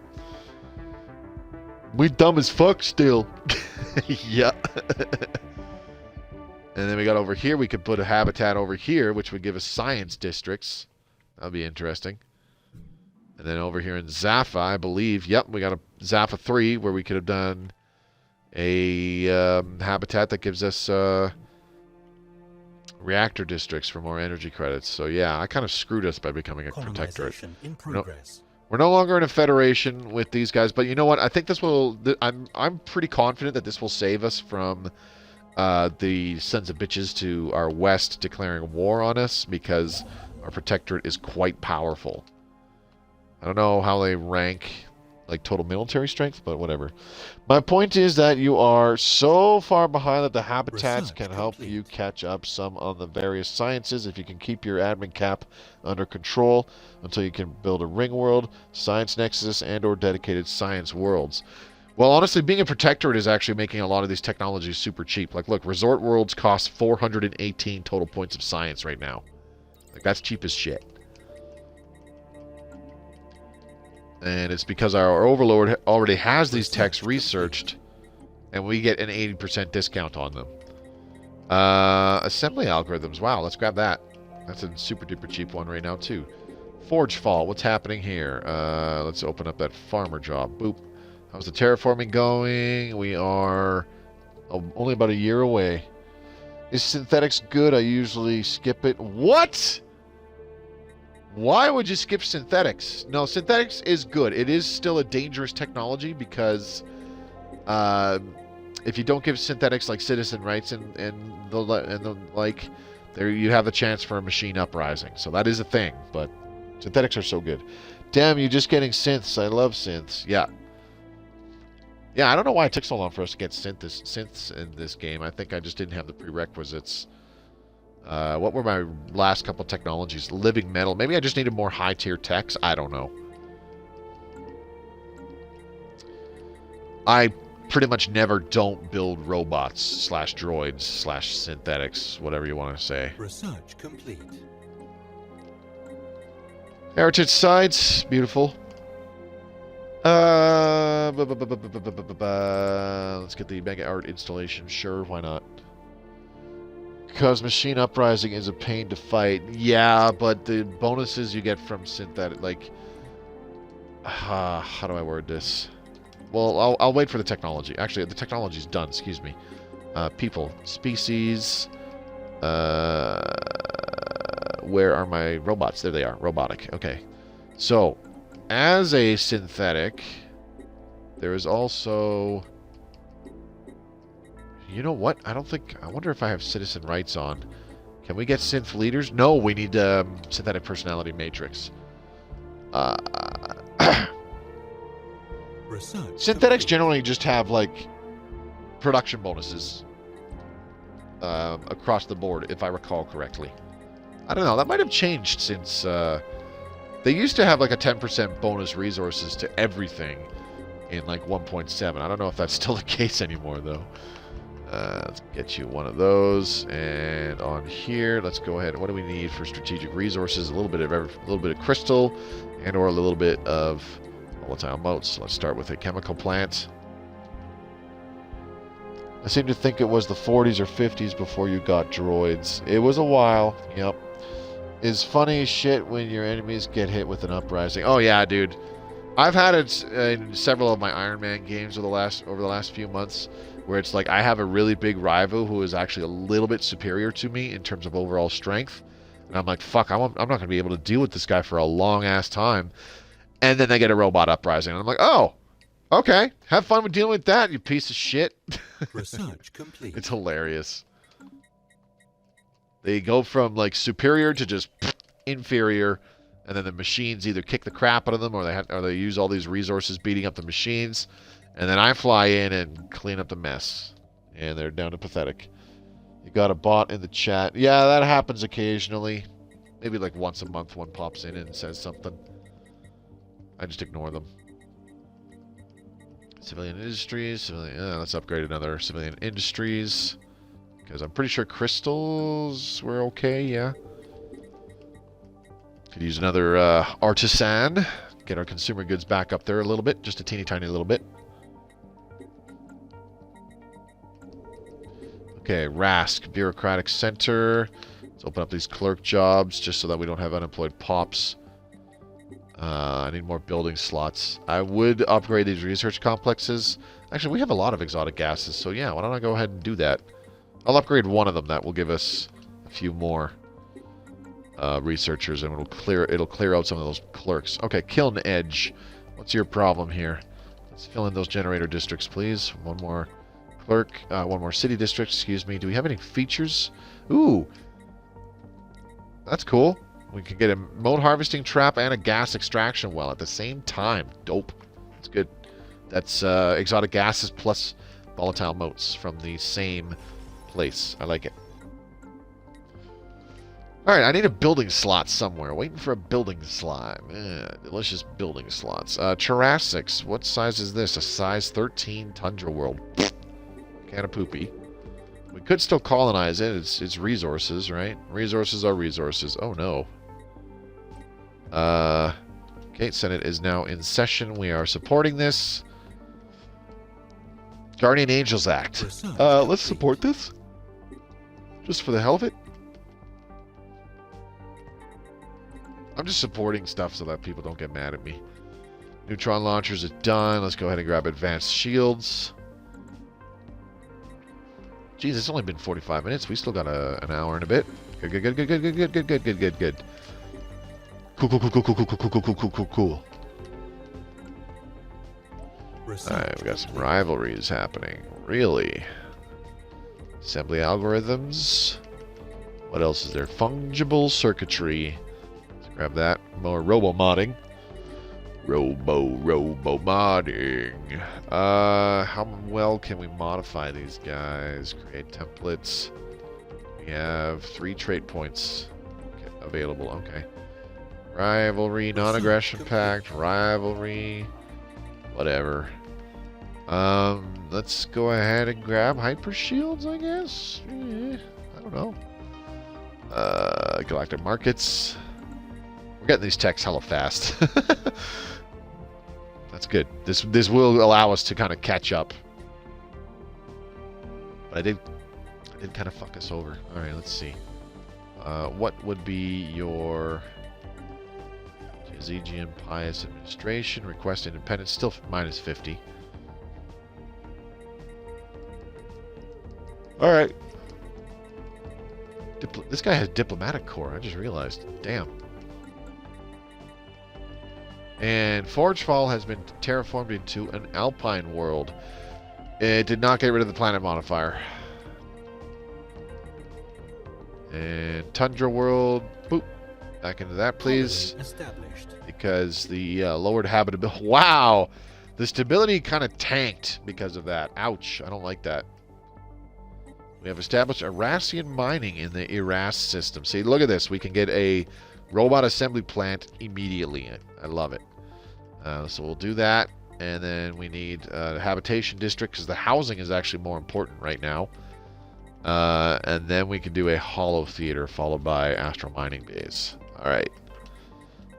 We dumb as fuck still. Yeah. And then we got over here. We could put a habitat over here, which would give us science districts. That'll be interesting. And then over here in Zaffa, I believe, yep, we got a Zaffa 3 where we could have done a habitat that gives us reactor districts for more energy credits. So yeah, I kind of screwed us by becoming a protectorate. In progress. We're no longer in a federation with these guys, but you know what? I think this will... I'm pretty confident that this will save us from the sons of bitches to our west declaring war on us, because our protectorate is quite powerful. I don't know how they rank like total military strength, but whatever. My point is that you are so far behind that the habitats can help you catch up some on the various sciences if you can keep your admin cap under control until you can build a ring world, science nexus, and or dedicated science worlds. Well, honestly, being a protectorate is actually making a lot of these technologies super cheap. Like, look, resort worlds cost 418 total points of science right now. Like, that's cheap as shit. And it's because our Overlord already has these techs researched, and we get an 80% discount on them. Assembly algorithms. Wow, let's grab that. That's a super duper cheap one right now, too. Forge Fall. What's happening here? Let's open up that farmer job. Boop. How's the terraforming going? We are only about a year away. Is synthetics good? I usually skip it. What? Why would you skip synthetics? No, synthetics is good. It is still a dangerous technology because if you don't give synthetics like citizen rights and the like, there you have a chance for a machine uprising. So that is a thing, but synthetics are so good. Damn, you're just getting synths. I love synths. Yeah. Yeah, I don't know why it took so long for us to get synths in this game. I think I just didn't have the prerequisites. What were my last couple technologies? Living metal. Maybe I just needed more high-tier techs. I don't know. I pretty much never don't build robots slash droids slash synthetics, whatever you want to say. Research complete. Heritage sites. Beautiful. Let's get the Mega Art installation. Sure, why not? Because Machine Uprising is a pain to fight. Yeah, but the bonuses you get from synthetic, like... how do I word this? Well, I'll wait for the technology. Actually, the technology's done, excuse me. People. Species. Where are my robots? There they are. Robotic. Okay. So, as a synthetic, there is also... You know what? I wonder if I have citizen rights on. Can we get synth leaders? No, we need synthetic personality matrix. Synthetics generally just have, like, production bonuses across the board, if I recall correctly. I don't know. That might have changed since... they used to have, like, a 10% bonus resources to everything in, like, 1.7. I don't know if that's still the case anymore, though. Let's get you one of those, and on here, let's go ahead. What do we need for strategic resources? A little bit of crystal, and or a little bit of volatile motes. Let's start with a chemical plant. I seem to think it was the 40s or 50s before you got droids. It was a while. Yep. It's funny as shit when your enemies get hit with an uprising. Oh yeah, dude. I've had it in several of my Iron Man games over the last few months, where it's like I have a really big rival who is actually a little bit superior to me in terms of overall strength. And I'm like, fuck, I'm not going to be able to deal with this guy for a long-ass time. And then they get a robot uprising. And I'm like, oh, okay. Have fun with dealing with that, you piece of shit. Research complete. It's hilarious. They go from, like, superior to just inferior. And then the machines either kick the crap out of them or they use all these resources beating up the machines. And then I fly in and clean up the mess. And they're down to pathetic. You got a bot in the chat. Yeah, that happens occasionally. Maybe like once a month one pops in and says something. I just ignore them. Civilian industries. Let's upgrade another civilian industries. Because I'm pretty sure crystals were okay, yeah. Could use another artisan. Get our consumer goods back up there a little bit. Just a teeny tiny little bit. Okay, RASC, Bureaucratic Center. Let's open up these clerk jobs just so that we don't have unemployed pops. I need more building slots. I would upgrade these research complexes. Actually, we have a lot of exotic gases, so yeah, why don't I go ahead and do that? I'll upgrade one of them. That will give us a few more. researchers, and it'll clear out some of those clerks. Okay, Kiln Edge. What's your problem here? Let's fill in those generator districts, please. One more clerk, one more city district, excuse me. Do we have any features? Ooh, that's cool. We can get a mote harvesting trap and a gas extraction well at the same time. Dope. That's good. That's exotic gases plus volatile motes from the same place. I like it. Alright, I need a building slot somewhere. Waiting for a building slot. Delicious building slots. Jurassics. What size is this? A size 13 Tundra World. Kind of poopy. We could still colonize it. It's resources, right? Resources are resources. Oh, no. Okay, Senate is now in session. We are supporting this. Guardian Angels Act. Let's support this. Just for the hell of it. I'm just supporting stuff so that people don't get mad at me. Neutron launchers are done. Let's go ahead and grab advanced shields. Geez, it's only been 45 minutes. We still got an hour and a bit. Good. Cool. Alright, we got some rivalries happening. Really? Assembly algorithms. What else is there? Fungible circuitry. Let's grab that. More robo-modding. Robo-modding. How well can we modify these guys? Create templates. We have 3 trait points available. Okay. Rivalry, non-aggression pact, rivalry, whatever. Let's go ahead and grab hyper shields, I guess. I don't know. Galactic markets. We're getting these techs hella fast. That's good. This will allow us to kind of catch up. But I did kind of fuck us over. All right, let's see. What would be your Ezegian Pious Administration? Request independence. Still minus 50. All right. This guy has diplomatic corps. I just realized. Damn. And Forgefall has been terraformed into an alpine world. It did not get rid of the planet modifier. And Tundra World. Boop. Back into that, please. Because the lowered habitability. Wow! The stability kind of tanked because of that. Ouch. I don't like that. We have established Irasian mining in the Iras system. See, look at this. We can get a robot assembly plant immediately. I love it. So we'll do that. And then we need a habitation district because the housing is actually more important right now. And then we can do a hollow theater followed by astral mining bays. All right.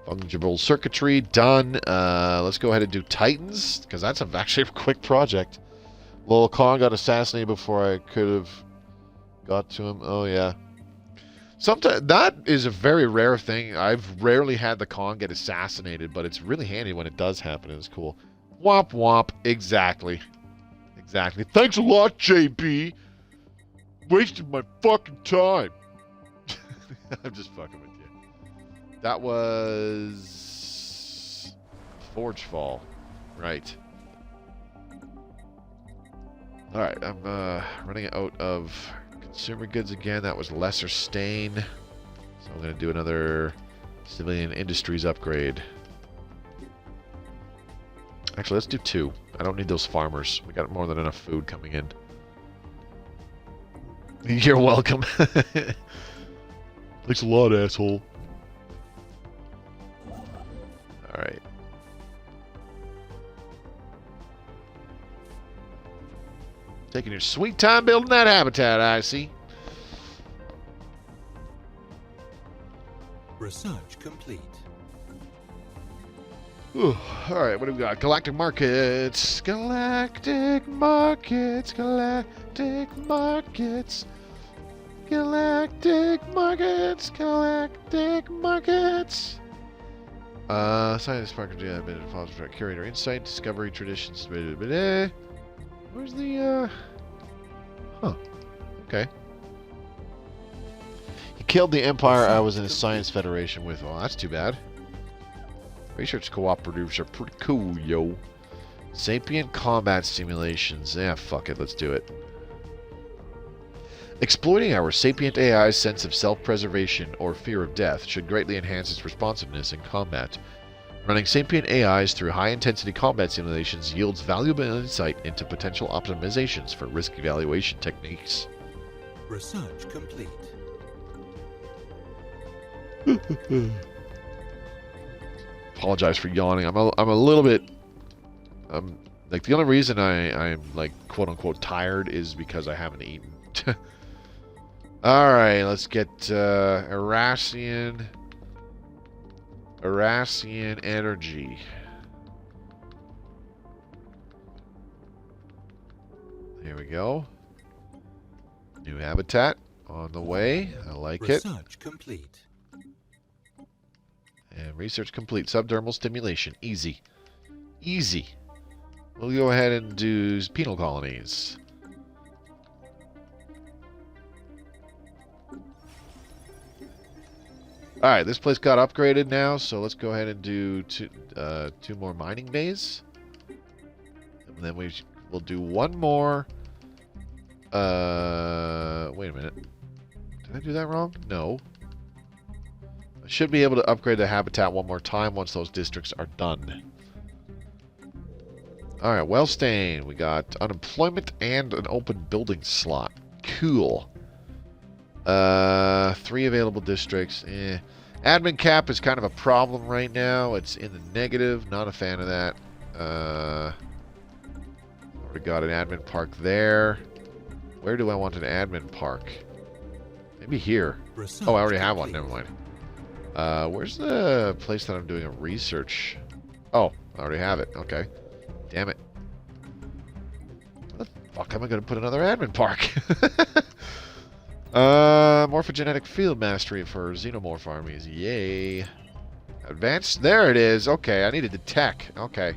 Fungible circuitry done. Let's go ahead and do Titans because that's actually a quick project. Lol Khan got assassinated before I could have got to him. Oh yeah. Sometimes that is a very rare thing. I've rarely had the Khan get assassinated, but it's really handy when it does happen. It's cool. Womp womp. Exactly. Thanks a lot, JB. Wasted my fucking time. I'm just fucking with you. That was Forgefall. Right. Alright, I'm running out of consumer goods again. That was Lesser Stain. So I'm going to do another civilian industries upgrade. Actually, let's do 2. I don't need those farmers. We got more than enough food coming in. You're welcome. Thanks a lot, asshole. Alright. Taking your sweet time building that habitat, I see. Research complete. Ooh, alright, what do we got? Galactic markets. Galactic markets. Galactic markets. Galactic markets. Galactic markets. Science market, yeah, been involved with curator insight, discovery, traditions, Where's the, Huh. Okay. killed the Empire I was in a science federation with. Oh, that's too bad. Research cooperatives are pretty cool, yo. Sapient combat simulations. Yeah, fuck it. Let's do it. Exploiting our sapient AI's sense of self-preservation or fear of death should greatly enhance its responsiveness in combat. Running sapient AIs through high-intensity combat simulations yields valuable insight into potential optimizations for risk evaluation techniques. Research complete. Apologize for yawning. I'm a little bit... like, the only reason I'm, like, quote-unquote tired is because I haven't eaten. Alright, let's get Erassian energy. Here we go. New habitat on the way. I like it. Research complete. And research complete. Subdermal stimulation. Easy. Easy. We'll go ahead and do penal colonies. Alright, this place got upgraded now, so let's go ahead and do two more mining bays. And then we'll do one more. Wait a minute. Did I do that wrong? No. I should be able to upgrade the habitat one more time once those districts are done. Alright, Wellstain. We got unemployment and an open building slot. Cool. 3 available districts. Admin cap is kind of a problem right now. It's in the negative. Not a fan of that. Already got an admin park there. Where do I want an admin park? Maybe here. Oh, I already have one. Never mind. Where's the place that I'm doing a research? Oh, I already have it. Okay. Damn it. Where the fuck am I going to put another admin park? Morphogenetic field mastery for xenomorph armies. Yay. Advanced. There it is. Okay, I needed the tech. Okay.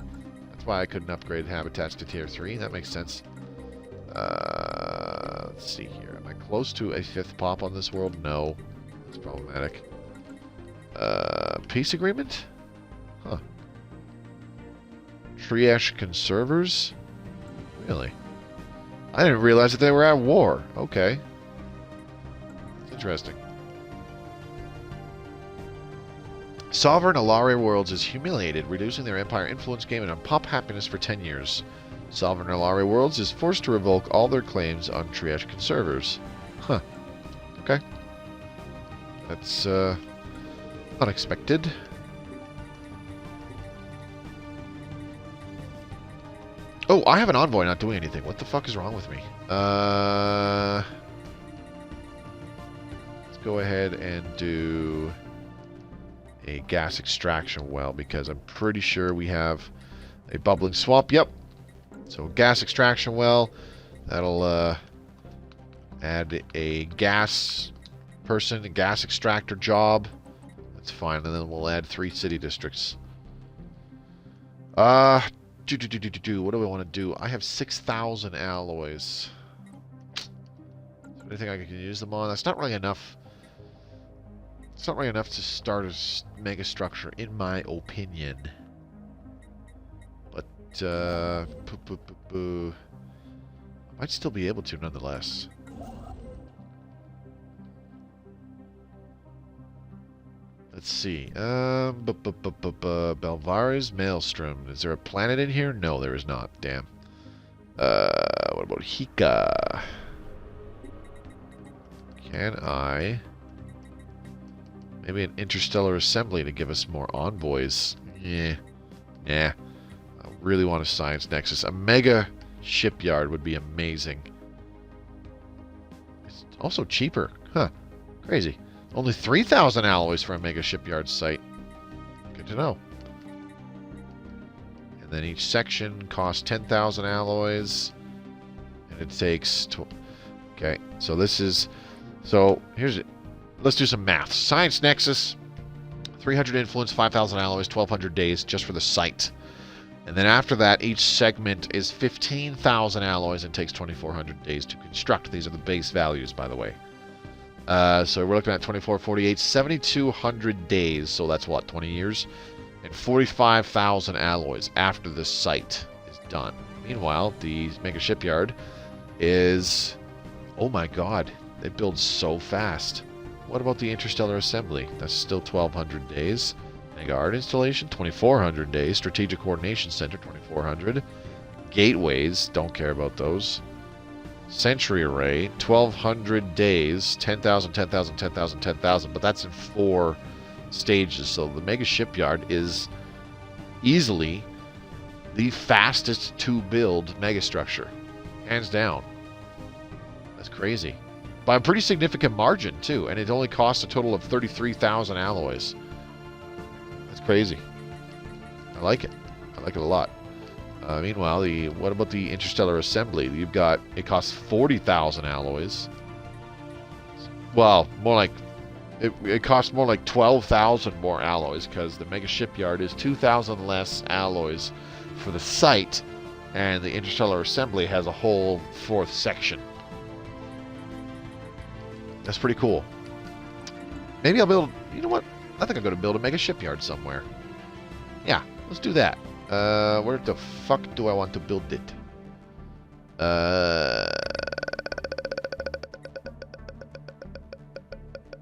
That's why I couldn't upgrade habitats to tier 3. That makes sense. Let's see here. Am I close to a 5th pop on this world? No. That's problematic. Peace agreement? Huh. Triash conservers? Really? I didn't realize that they were at war. Okay. Interesting. Sovereign Alari worlds is humiliated, reducing their empire influence game and pop happiness for 10 years. Sovereign Alari worlds is forced to revoke all their claims on Triash conservers. Huh. Okay. That's, unexpected. Oh, I have an envoy not doing anything. What the fuck is wrong with me? Let's go ahead and do a gas extraction well, because I'm pretty sure we have a bubbling swamp. Yep. So gas extraction well. That'll add a gas person, a gas extractor job. That's fine. And then we'll add 3 city districts. What do I want to do? I have 6,000 alloys. Is there anything I can use them on? That's not really enough. It's not really enough to start a mega structure, in my opinion. But, I might still be able to, nonetheless. Let's see. Belvaris Maelstrom. Is there a planet in here? No, there is not. Damn. What about Hika? Can I... Maybe an interstellar assembly to give us more envoys. Yeah. Nah. I really want a science nexus. A mega shipyard would be amazing. It's also cheaper. Huh. Crazy. Only 3,000 alloys for a mega shipyard site. Good to know. And then each section costs 10,000 alloys. And it takes... Okay. So this is... So here's it. Let's do some math. Science Nexus, 300 influence, 5,000 alloys, 1,200 days just for the site. And then after that, each segment is 15,000 alloys and takes 2,400 days to construct. These are the base values, by the way. So we're looking at 24, 48, 7,200 days. So that's what, 20 years? And 45,000 alloys after this site is done. Meanwhile, the Mega Shipyard is... Oh my god, they build so fast. What about the Interstellar Assembly? That's still 1,200 days. Mega Art Installation, 2,400 days. Strategic Coordination Center, 2,400. Gateways, don't care about those. Sentry Array, 1,200 days. 10,000, 10,000, 10,000, 10,000. But that's in 4 stages. So the Mega Shipyard is easily the fastest to build megastructure. Hands down. That's crazy. By a pretty significant margin, too. And it only costs a total of 33,000 alloys. That's crazy. I like it. I like it a lot. Meanwhile, what about the Interstellar Assembly? You've got... It costs 40,000 alloys. Well, more like... It costs more like 12,000 more alloys, because the Mega Shipyard is 2,000 less alloys for the site, and the Interstellar Assembly has a whole 4th section. That's pretty cool. Maybe I'll build... You know what? I think I'm going to build a Mega Shipyard somewhere. Yeah, let's do that. Where the fuck do I want to build it?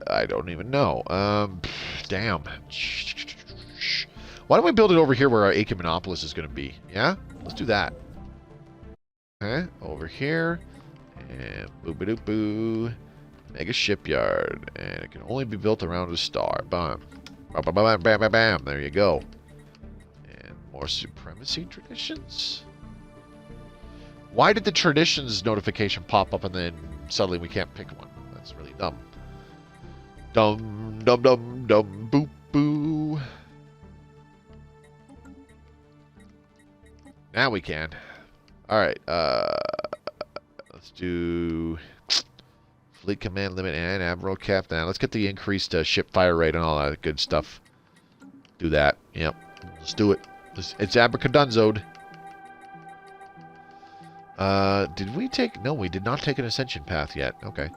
I don't even know. Damn. Why don't we build it over here where our Ecumenopolis is going to be? Yeah? Let's do that. Okay, over here. And boo-ba-doo-boo. Mega Shipyard. And it can only be built around a star. Bam. Bam, bam, bam, bam, bam, bam. There you go. And more supremacy traditions? Why did the traditions notification pop up and then suddenly we can't pick one? That's really dumb. Dum, dum, dum, dum, boop, boo. Now we can. Alright, let's do Fleet Command Limit and Admiral Cap. Now, let's get the increased ship fire rate and all that good stuff. Do that. Yep. Let's do it. It's abracadunzoed. Did we take... No, we did not take an Ascension Path yet. Okay.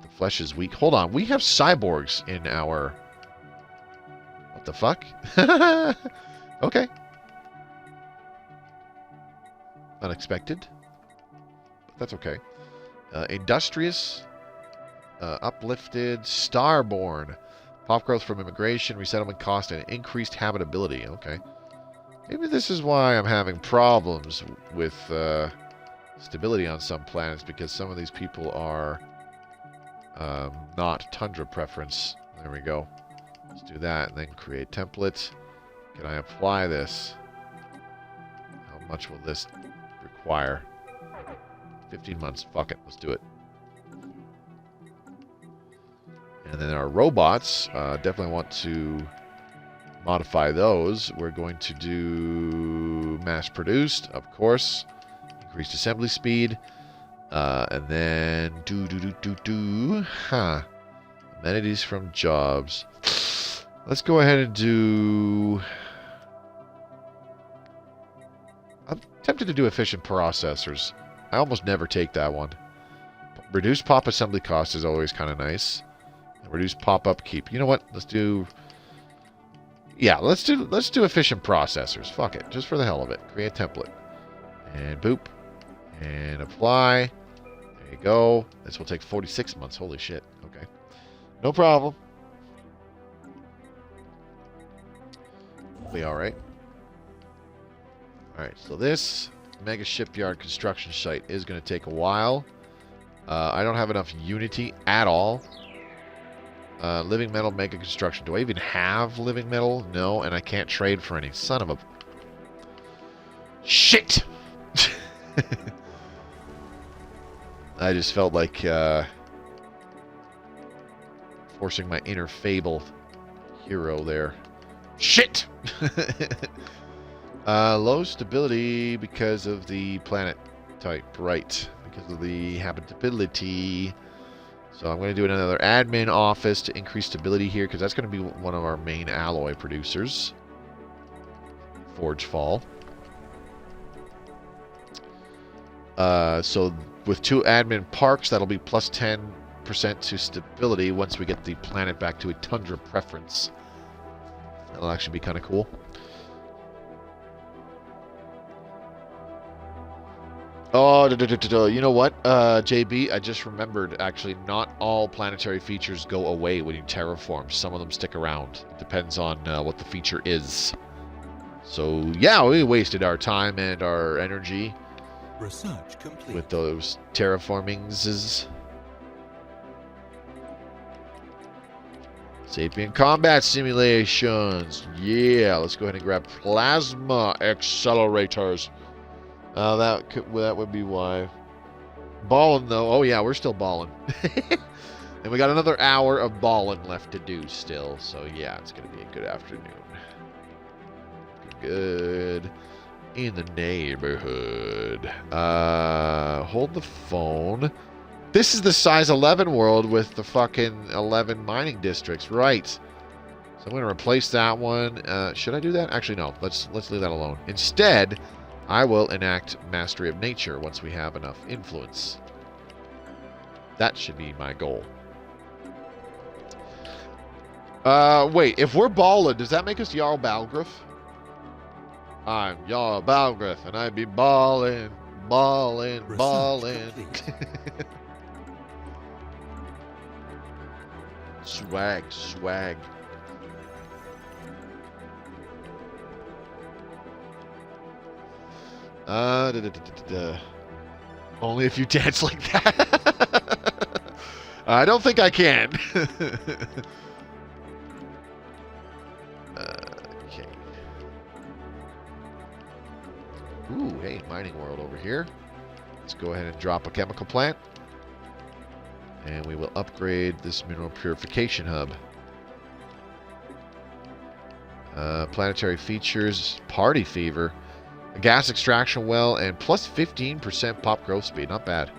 The flesh is weak. Hold on. We have cyborgs in our... What the fuck? Okay. Unexpected. But that's okay. Industrious. Uplifted. Starborn. Pop growth from immigration, resettlement cost, and increased habitability. Okay. Maybe this is why I'm having problems with stability on some planets, because some of these people are not tundra preference. There we go. Let's do that and then create template. Can I apply this? How much will this require? 15 months. Fuck it. Let's do it. And then our robots, definitely want to modify those. We're going to do mass produced, of course. Increased assembly speed. And then amenities from jobs. Let's go ahead and do... I'm tempted to do efficient processors. I almost never take that one. Reduced pop assembly cost is always kind of nice. Reduce pop upkeep. You know what? Let's do... Yeah, let's do efficient processors. Fuck it. Just for the hell of it. Create template. And boop. And apply. There you go. This will take 46 months. Holy shit. Okay. No problem. We'll be alright. Alright, so this Mega Shipyard construction site is going to take a while. I don't have enough Unity at all. Living metal mega construction. Do I even have living metal? No, and I can't trade for any. Son of a... Shit! I just felt like forcing my inner fable hero there. Shit! Low stability because of the planet type. Right. Because of the habitability. So I'm going to do another admin office to increase stability here, because that's going to be one of our main alloy producers. Forge Fall. So with 2 admin parks, that'll be plus 10% 50% to stability once we get the planet back to a tundra preference. That'll actually be kind of cool. Oh, you know what, JB? I just remembered, actually, not all planetary features go away when you terraform. Some of them stick around. It depends on what the feature is. So, yeah, we wasted our time and our energy Research complete. with those terraformings. Sapient combat simulations. Yeah, let's go ahead and grab plasma accelerators. That would be why. Ballin' though. Oh yeah, we're still ballin'. And we got another hour of ballin' left to do still. So yeah, it's gonna be a good afternoon. Good in the neighborhood. Hold the phone. This is the size 11 world with the fucking 11 mining districts, right? So I'm gonna replace that one. Should I do that? Actually, no. Let's leave that alone. Instead, I will enact Mastery of Nature once we have enough influence. That should be my goal. Wait, if we're ballin', does that make us Jarl Balgruuf? I'm Jarl Balgruuf, and I be ballin', ballin', ballin'. Swag, swag. Only if you dance like that. I don't think I can. Okay. Ooh, hey, mining world over here. Let's go ahead and drop a chemical plant. And we will upgrade this mineral purification hub. Planetary features, party fever. A gas extraction well, and plus 15% pop growth speed. Not bad.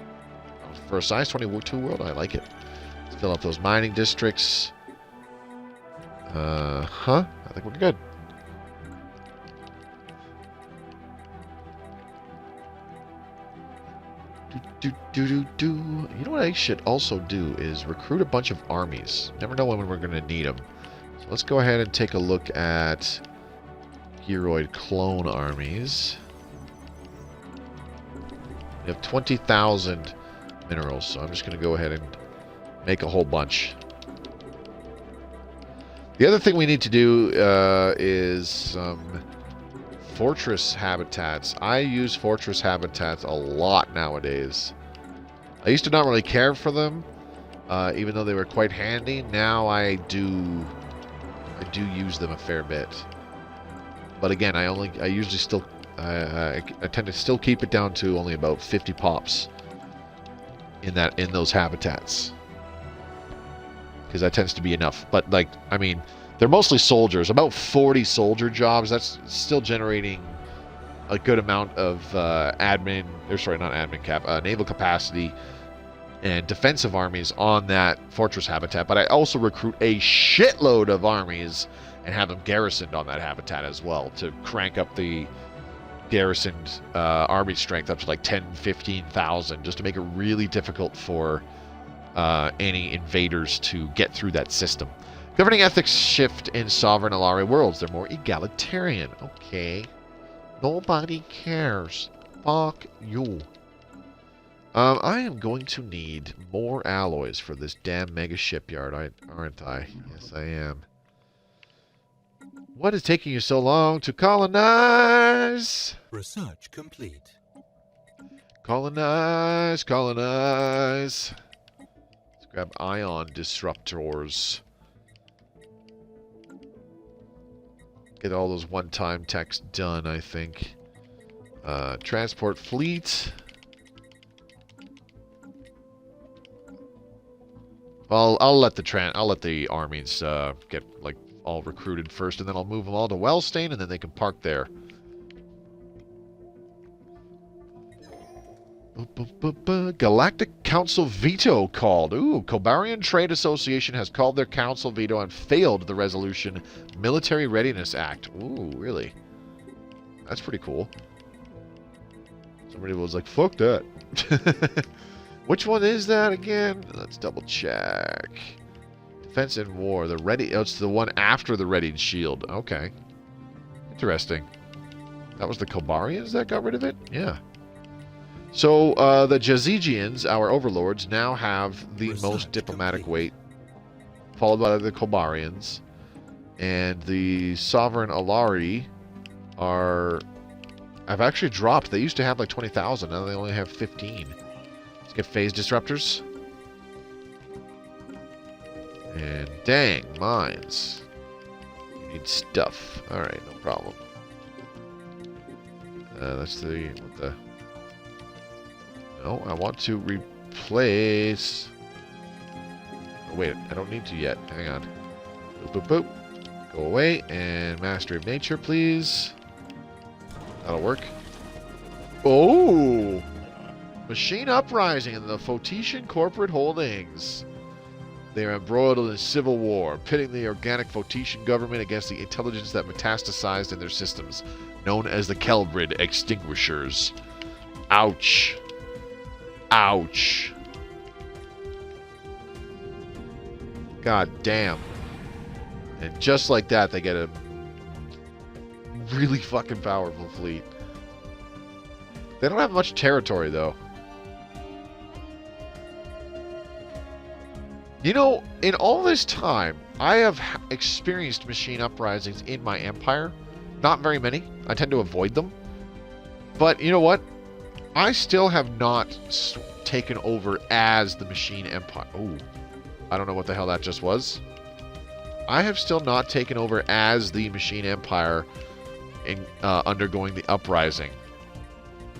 For a size 22 world, I like it. Let's fill up those mining districts. I think we're good. You know what I should also do is recruit a bunch of armies. Never know when we're going to need them. So let's go ahead and take a look at Giroid clone armies. We have 20,000 minerals, so I'm just going to go ahead and make a whole bunch. The other thing we need to do is some fortress habitats. I use fortress habitats a lot nowadays. I used to not really care for them, even though they were quite handy. Now I do use them a fair bit. But again, I usually still I tend to still keep it down to only about 50 pops in those habitats, because that tends to be enough. But like, I mean, they're mostly soldiers. About 40 soldier jobs. That's still generating a good amount of naval capacity and defensive armies on that fortress habitat. But I also recruit a shitload of armies and have them garrisoned on that habitat as well to crank up the garrisoned army strength up to like 10,000, 15,000, just to make it really difficult for any invaders to get through that system. Governing ethics shift in sovereign Alari worlds. They're more egalitarian. Okay. Nobody cares. Fuck you. I am going to need more alloys for this damn mega shipyard, aren't I? Yes, I am. What is taking you so long to colonize? Research complete. Colonize, colonize. Let's grab ion disruptors. Get all those one-time techs done, I think. Transport fleet. Well, I'll let the armies get like all recruited first, and then I'll move them all to Wellstain, and then they can park there. Galactic Council veto called. Ooh, Kobarian Trade Association has called their council veto and failed the resolution Military Readiness Act. Ooh, really? That's pretty cool. Somebody was like, fuck that. Which one is that again? Let's double check. Defense and War. The ready. Oh, it's the one after the Readied Shield. Okay. Interesting. That was the Kobarians that got rid of it? Yeah. So, the Jazigians, our overlords, now have the most diplomatic weight, followed by the Kobarians. And the Sovereign Alari have actually dropped. They used to have like 20,000. Now they only have 15. Let's get phase disruptors. And dang, mines. You need stuff. Alright, no problem. Let's see what the... No, I want to replace... Oh, wait, I don't need to yet. Hang on. Boop, boop, boop. Go away. And Mastery of Nature, please. That'll work. Oh! Machine Uprising in the Photetian Corporate Holdings. They are embroiled in a civil war, pitting the organic Photetian government against the intelligence that metastasized in their systems, known as the Kelbrid Extinguishers. Ouch. Ouch. God damn. And just like that, they get a really fucking powerful fleet. They don't have much territory, though. You know, in all this time, I have experienced machine uprisings in my empire. Not very many. I tend to avoid them. But you know what? I still have not taken over as the machine empire. Ooh. I don't know what the hell that just was. I have still not taken over as the machine empire in undergoing the uprising.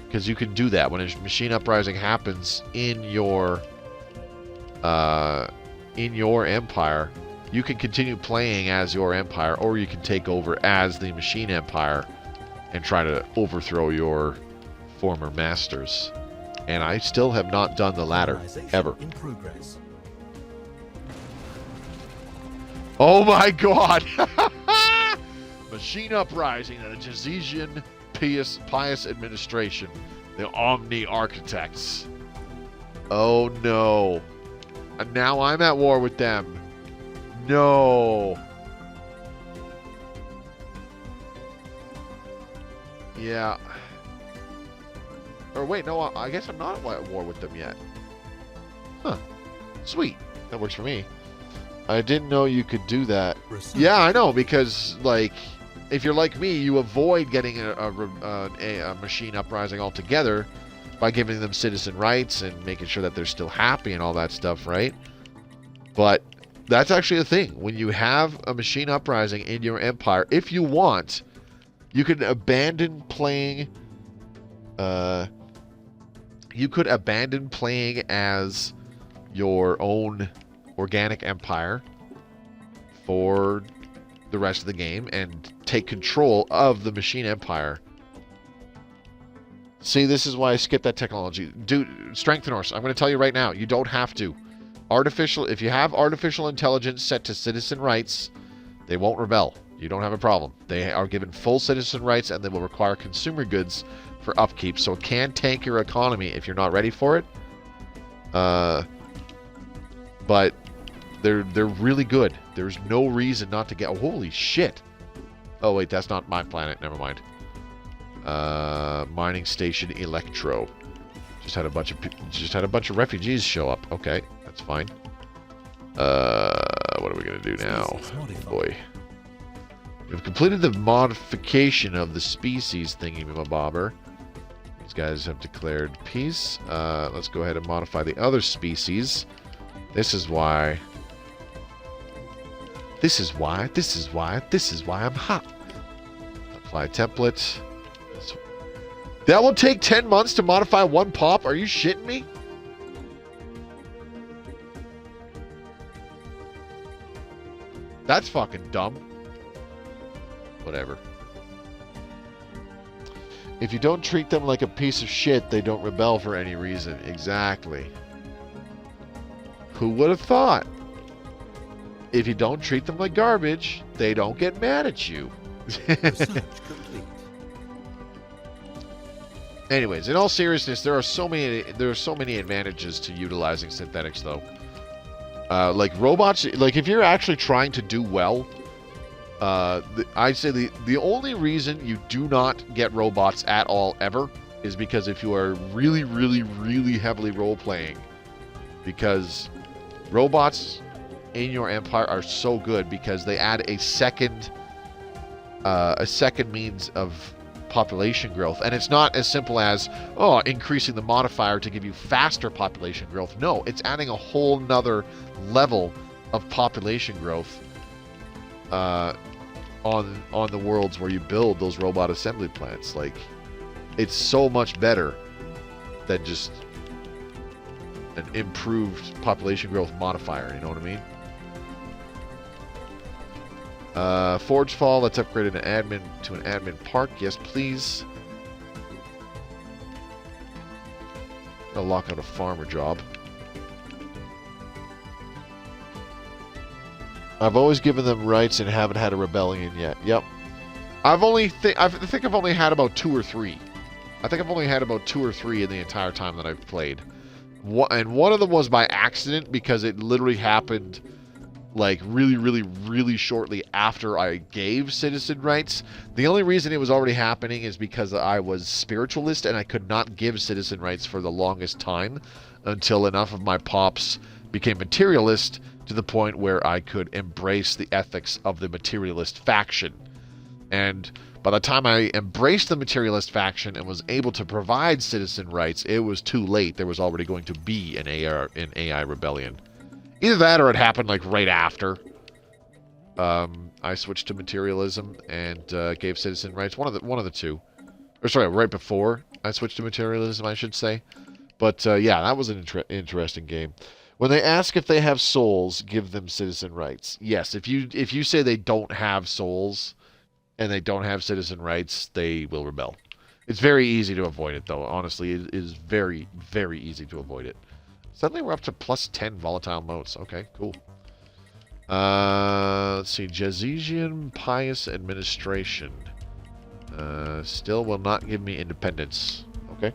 Because you can do that. When a machine uprising happens in your empire, you can continue playing as your empire, or you can take over as the machine empire and try to overthrow your former masters. And I still have not done the latter, ever. In progress. Oh my god! Machine Uprising and the Jazigian Pious Administration. The Omni Architects. Oh no. And now I'm at war with them. No. Yeah. Or wait, no, I guess I'm not at war with them yet. Huh. Sweet. That works for me. I didn't know you could do that. Yeah, I know, because, like, if you're like me, you avoid getting a machine uprising altogether by giving them citizen rights and making sure that they're still happy and all that stuff, right? But that's actually a thing. When you have a machine uprising in your empire, if you want, you can abandon playing... you could abandon playing as your own organic empire for the rest of the game and take control of the machine empire. See, this is why I skipped that technology. Dude, Strengthenors, I'm going to tell you right now, you don't have to. If you have artificial intelligence set to citizen rights, they won't rebel. You don't have a problem. They are given full citizen rights, and they will require consumer goods for upkeep, so it can tank your economy if you're not ready for it. But they're really good. There's no reason not to get... Oh, holy shit! Oh wait, that's not my planet. Never mind. Mining station Electro. Just had a bunch of refugees show up. Okay, that's fine. What are we gonna do now? Oh boy. We've completed the modification of the species thingy-mabobber. These guys have declared peace. Let's go ahead and modify the other species. This is why I'm hot. Apply template. That will take 10 months to modify one pop? Are you shitting me? That's fucking dumb. Whatever. If you don't treat them like a piece of shit, they don't rebel for any reason. Exactly. Who would have thought? If you don't treat them like garbage, they don't get mad at you. Research complete. Anyways, in all seriousness, there are so many advantages to utilizing synthetics, though. Like robots, like if you're actually trying to do well, I'd say the only reason you do not get robots at all ever is because if you are really, really, really heavily role-playing, because robots in your empire are so good because they add a second means of population growth. And it's not as simple as, oh, increasing the modifier to give you faster population growth. No, it's adding a whole nother level of population growth on the worlds where you build those robot assembly plants. Like, it's so much better than just an improved population growth modifier, you know what I mean? Forge Fall, let's upgrade an admin to an admin park. Yes, please. I'll lock out a farmer job. I've always given them rights and haven't had a rebellion yet. Yep. I think I've only had about 2 or 3. I think I've only had about 2 or 3 in the entire time that I've played. And one of them was by accident because it literally happened like really, really, really shortly after I gave citizen rights. The only reason it was already happening is because I was spiritualist and I could not give citizen rights for the longest time until enough of my pops became materialist to the point where I could embrace the ethics of the materialist faction. And by the time I embraced the materialist faction and was able to provide citizen rights, it was too late. There was already going to be an AI rebellion. Either that or it happened like right after. I switched to materialism and gave citizen rights. One of the two. Or sorry, right before I switched to materialism, I should say. But yeah, that was an interesting game. When they ask if they have souls, give them citizen rights. Yes, if you say they don't have souls and they don't have citizen rights, they will rebel. It's very easy to avoid it, though. Honestly, it is very, very easy to avoid it. Suddenly we're up to plus 10 volatile motes. Okay, cool. Let's see. Jazizian Pious Administration. Still will not give me independence. Okay.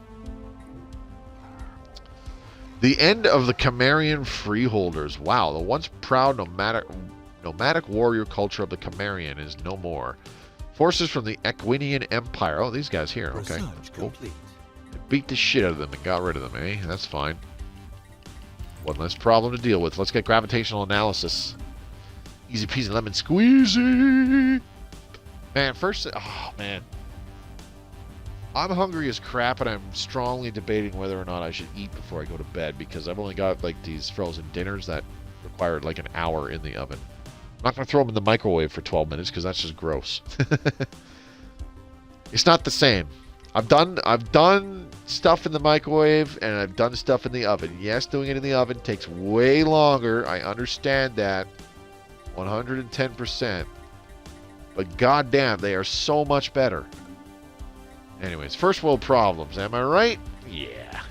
The end of the Camarian freeholders. Wow, the once proud nomadic warrior culture of the Camarian is no more. Forces from the Equinian Empire. Oh, these guys here. Okay, that's cool. They beat the shit out of them and got rid of them, eh? That's fine. One less problem to deal with. Let's get gravitational analysis. Easy peasy lemon squeezy. Man, first... Oh, man. I'm hungry as crap, and I'm strongly debating whether or not I should eat before I go to bed, because I've only got, like, these frozen dinners that require, like, an hour in the oven. I'm not going to throw them in the microwave for 12 minutes, because that's just gross. It's not the same. I've done stuff in the microwave, and I've done stuff in the oven. Yes, doing it in the oven takes way longer. I understand that. 110%. But goddamn, they are so much better. Anyways, first world problems. Am I right? Yeah.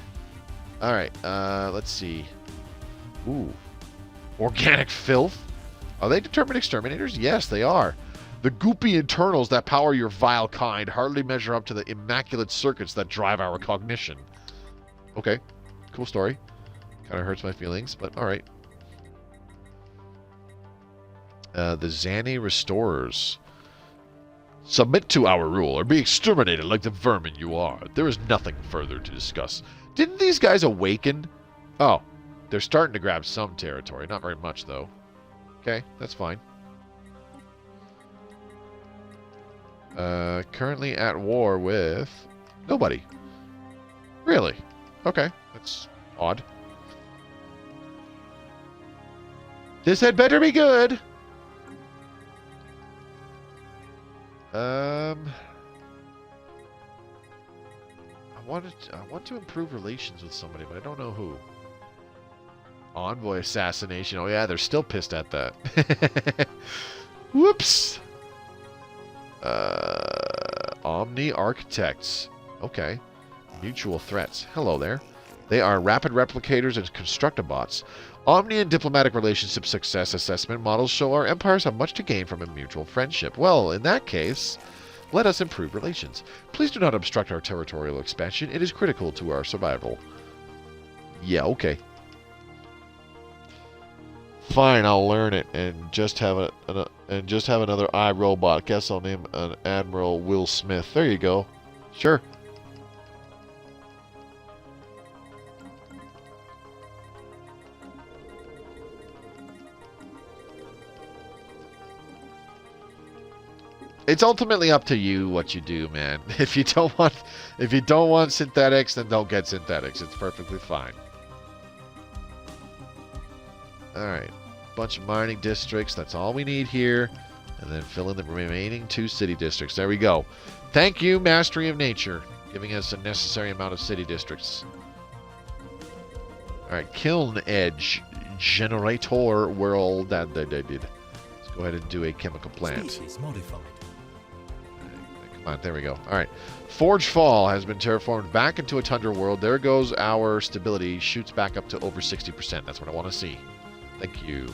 Alright, let's see. Ooh. Organic filth? Are they determined exterminators? Yes, they are. The goopy internals that power your vile kind hardly measure up to the immaculate circuits that drive our cognition. Okay. Cool story. Kind of hurts my feelings, but alright. The Zani Restorers. Submit to our rule or be exterminated like the vermin you are. There is nothing further to discuss. Didn't these guys awaken? Oh, they're starting to grab some territory. Not very much, though. Okay, that's fine. Currently at war with nobody. Really? Okay, that's odd. This had better be good. I want to improve relations with somebody, but I don't know who. Envoy assassination. Oh yeah, they're still pissed at that. Whoops. Omni Architects. Okay. Mutual threats. Hello there. They are rapid replicators and constructobots. Omni and diplomatic relationship success assessment models show our empires have much to gain from a mutual friendship. Well, in that case, Let us improve relations. Please do not obstruct our territorial expansion. It is critical to our survival. Yeah, okay. Fine, I'll learn it and just have another iRobot. Guess I'll name an Admiral Will Smith. There you go. Sure. It's ultimately up to you what you do, man. If you don't want synthetics, then don't get synthetics. It's perfectly fine. Alright. Bunch of mining districts. That's all we need here. And then fill in the remaining 2 city districts. There we go. Thank you, Mastery of Nature, giving us a necessary amount of city districts. Alright. Kiln Edge. Generator World. Let's go ahead and do a chemical plant. Species modified. Come on, there we go. Alright. Forge Fall has been terraformed back into a tundra world. There goes our stability. Shoots back up to over 60%. That's what I want to see. Thank you.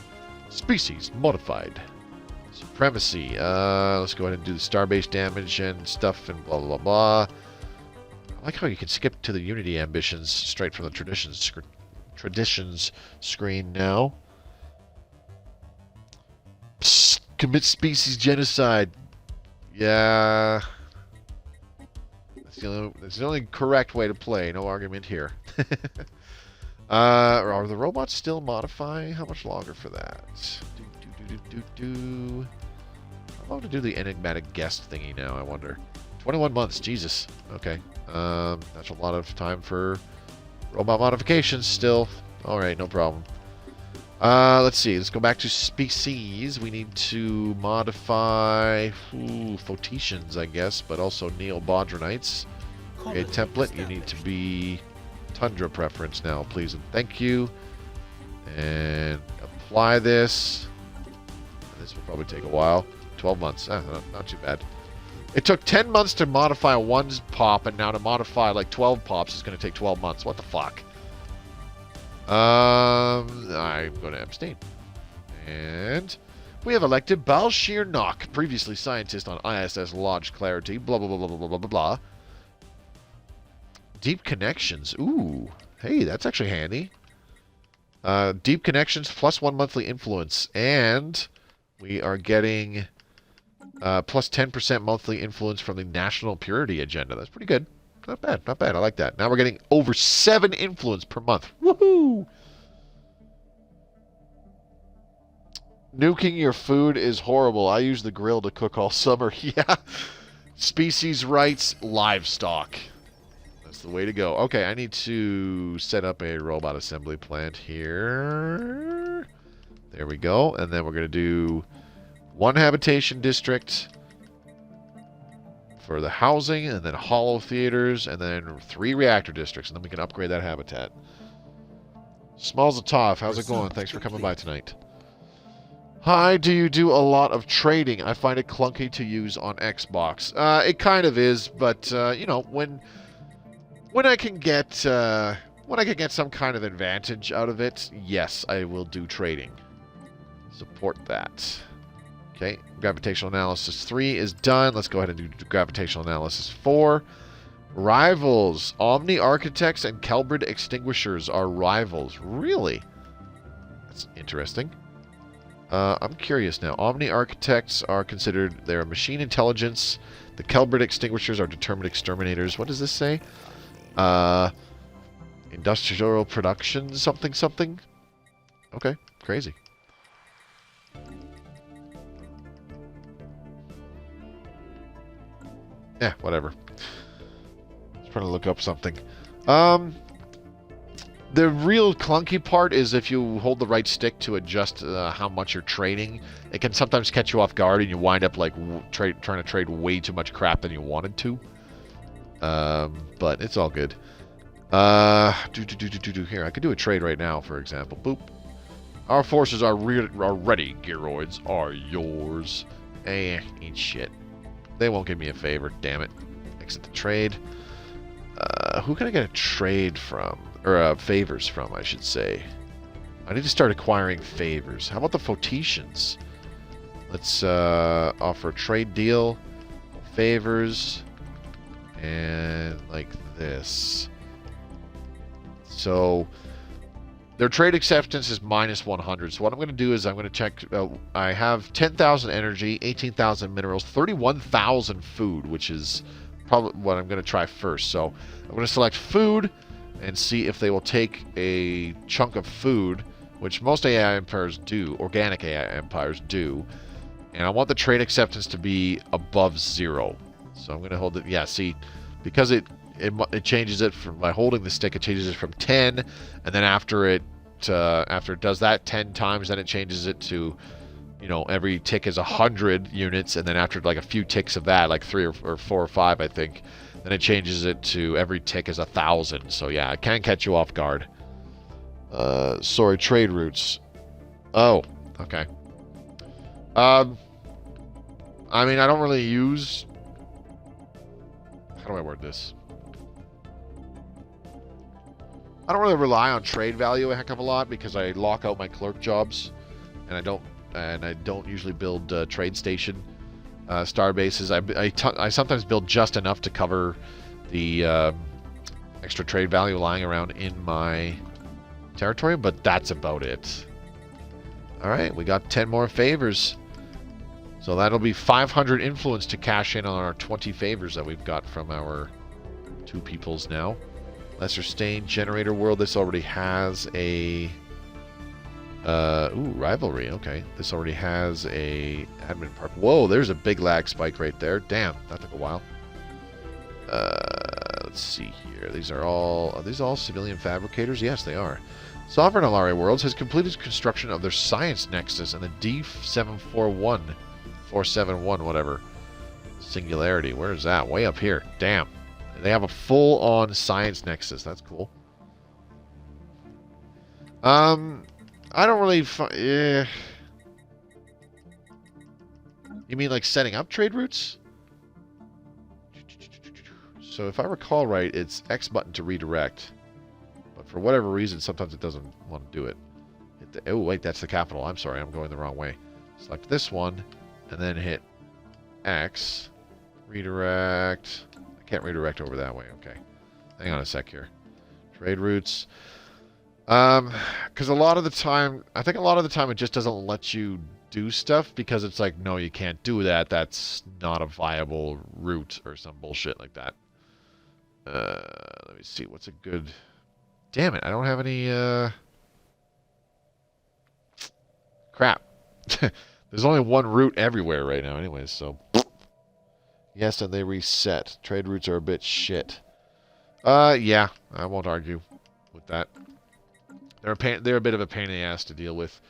Species modified. Supremacy. Let's go ahead and do the starbase damage and stuff and blah, blah, blah. I like how you can skip to the Unity ambitions straight from the traditions screen now. Psst, commit species genocide. Yeah. That's the only correct way to play. No argument here. Are the robots still modifying? How much longer for that? How long to do the enigmatic guest thingy now, I wonder? 21 months, Jesus. Okay. That's a lot of time for robot modifications still. Alright, no problem. Let's see. Let's go back to species. We need to modify Photicians, I guess, but also Neobodronites. Create template. You need to be Tundra preference now, please and thank you. And apply this. This will probably take a while. 12 months. Not too bad. It took 10 months to modify one pop, and now to modify like 12 pops is going to take 12 months. What the fuck? I'm going to abstain. And we have elected Balshir Nock, previously scientist on ISS Lodge Clarity. Blah, blah, blah, blah, blah, blah, blah, blah. Deep connections. Ooh. Hey, that's actually handy. Deep connections plus 1 monthly influence. And we are getting plus 10% monthly influence from the National Purity Agenda. That's pretty good. Not bad. Not bad. I like that. Now we're getting over 7 influence per month. Woohoo! Nuking your food is horrible. I use the grill to cook all summer. Yeah. Species rights, livestock. That's the way to go. Okay, I need to set up a robot assembly plant here. There we go. And then we're going to do 1 habitation district for the housing, and then hollow theaters, and then 3 reactor districts, and then we can upgrade that habitat. Smallzatov, how's it going? Thanks for coming by tonight. Hi, do you do a lot of trading? I find it clunky to use on Xbox. It kind of is, but you know, when I can get some kind of advantage out of it, yes, I will do trading. Support that. Okay, gravitational analysis 3 is done. Let's go ahead and do gravitational analysis 4. Rivals. Omni Architects and Kelbrid Extinguishers are rivals. Really? That's interesting. I'm curious now. Omni Architects are considered, they're machine intelligence. The Kelbrid Extinguishers are determined exterminators. What does this say? Industrial production something something? Okay, crazy. Yeah, whatever. Just trying to look up something. The real clunky part is if you hold the right stick to adjust how much you're trading, it can sometimes catch you off guard and you wind up like trying to trade way too much crap than you wanted to. But it's all good. Here, I could do a trade right now, for example. Boop. Our forces are ready. Giroids are yours. Ain't shit. They won't give me a favor, damn it. Exit the trade. Who can I get a trade from? Or favors from, I should say. I need to start acquiring favors. How about the Photicians? Let's offer a trade deal. favors, and like this. So their trade acceptance is minus 100. So what I'm going to do is I'm going to check. I have 10,000 energy, 18,000 minerals, 31,000 food, which is probably what I'm going to try first. So I'm going to select food and see if they will take a chunk of food, which most AI empires do, organic AI empires do. And I want the trade acceptance to be above 0. So I'm going to hold it. Yeah, see, because it changes it from, by holding the stick, it changes it from 10, and then after it does that 10 times, then it changes it to, you know, every tick is 100 units, and then after like a few ticks of that, like 3 or 4 or 5, I think, then it changes it to every tick is 1,000. So yeah, it can catch you off guard. Sorry, trade routes. Oh, okay. I mean, I don't really use... How do I word this? I don't really rely on trade value a heck of a lot because I lock out my clerk jobs, and I don't usually build trade station star bases. I sometimes build just enough to cover the extra trade value lying around in my territory, but that's about it. All right, we got 10 more favors. So that'll be 500 influence to cash in on our 20 favors that we've got from our 2 peoples now. Lesser Stain, Generator World. This already has a... ooh, Rivalry. Okay. This already has a admin park. Whoa, there's a big lag spike right there. Damn, that took a while. Let's see here. These are these all civilian fabricators? Yes, they are. Sovereign Alari Worlds has completed construction of their science nexus and the D741. 471, whatever. Singularity. Where is that? Way up here. Damn. They have a full-on science nexus. That's cool. I don't really... You mean like setting up trade routes? So if I recall right, it's X button to redirect. But for whatever reason, sometimes it doesn't want to do it. Oh, wait, that's the capital. I'm sorry, I'm going the wrong way. Select this one. And then hit X, redirect. I can't redirect over that way. Okay, hang on a sec here. Trade routes. Because a lot of the time, I think a lot of the time it just doesn't let you do stuff because it's like, no, you can't do that. That's not a viable route or some bullshit like that. Let me see. What's a good... Damn it, I don't have any... Crap. There's only one route everywhere right now anyways, so... Yes, and they reset. Trade routes are a bit shit. Yeah, I won't argue with that. They're a bit of a pain in the ass to deal with.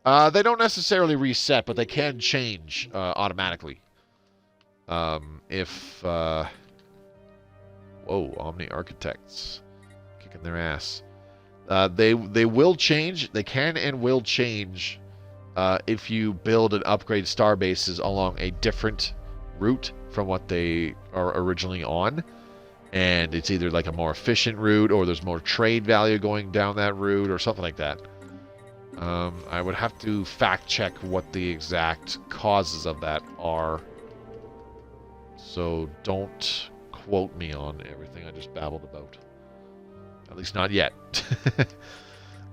They don't necessarily reset, but they can change automatically. Whoa, Omni Architects. Kicking their ass. They will change. They can and will change... if you build and upgrade star bases along a different route from what they are originally on, and it's either like a more efficient route or there's more trade value going down that route or something like that. I would have to fact check what the exact causes of that are, so don't quote me on everything I just babbled about. At least not yet.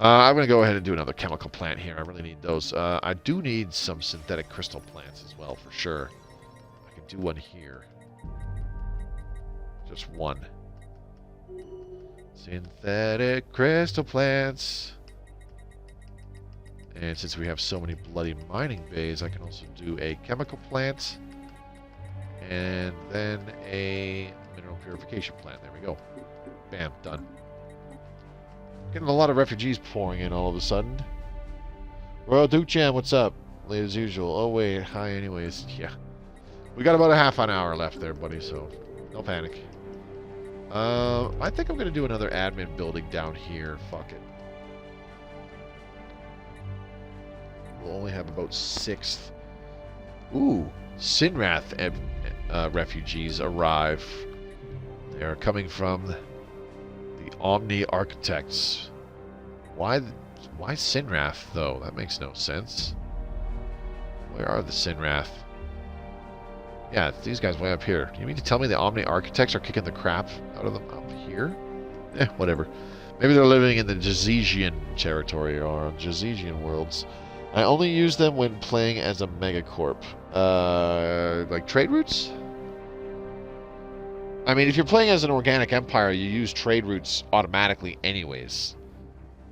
I'm going to go ahead and do another chemical plant here. I really need those. I do need some synthetic crystal plants as well, for sure. I can do one here. Just one. Synthetic crystal plants. And since we have so many bloody mining bays, I can also do a chemical plant. And then a mineral purification plant. There we go. Bam, done. Getting a lot of refugees pouring in all of a sudden. Royal Duke-chan, what's up? Late as usual. Oh, wait. Hi, anyways. Yeah. We got about a half an hour left there, buddy, so no panic. I think I'm going to do another admin building down here. Fuck it. We'll only have about 6th. Ooh. Sinrath refugees arrive. They are coming from... the Omni Architects. Why Sinrath, though? That makes no sense. Where are the Sinrath? Yeah, it's these guys way up here. You mean to tell me the Omni Architects are kicking the crap out of them up here? Eh, whatever. Maybe they're living in the Jazesian territory or Jazesian worlds. I only use them when playing as a megacorp. Like trade routes? I mean, if you're playing as an organic empire, you use trade routes automatically anyways.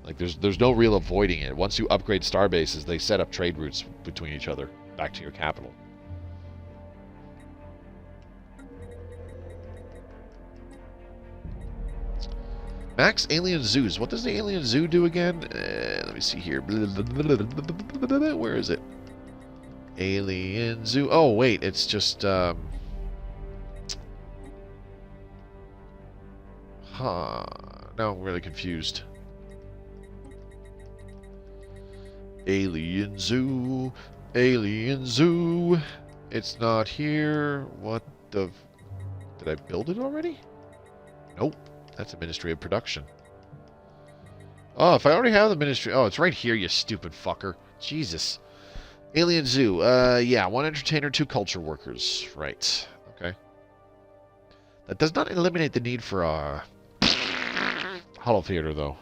Like, there's no real avoiding it. Once you upgrade star bases, they set up trade routes between each other back to your capital. Max Alien Zoos. What does the Alien Zoo do again? Let me see here. Where is it? Alien Zoo. Oh, wait. It's just... Huh. Now I'm really confused. Alien Zoo. Alien Zoo. It's not here. What the... Did I build it already? Nope. That's a Ministry of Production. Oh, if I already have the Ministry... Oh, it's right here, you stupid fucker. Jesus. Alien Zoo. Yeah, 1 entertainer, 2 culture workers. Right. Okay. That does not eliminate the need for a Hollow Theater, though.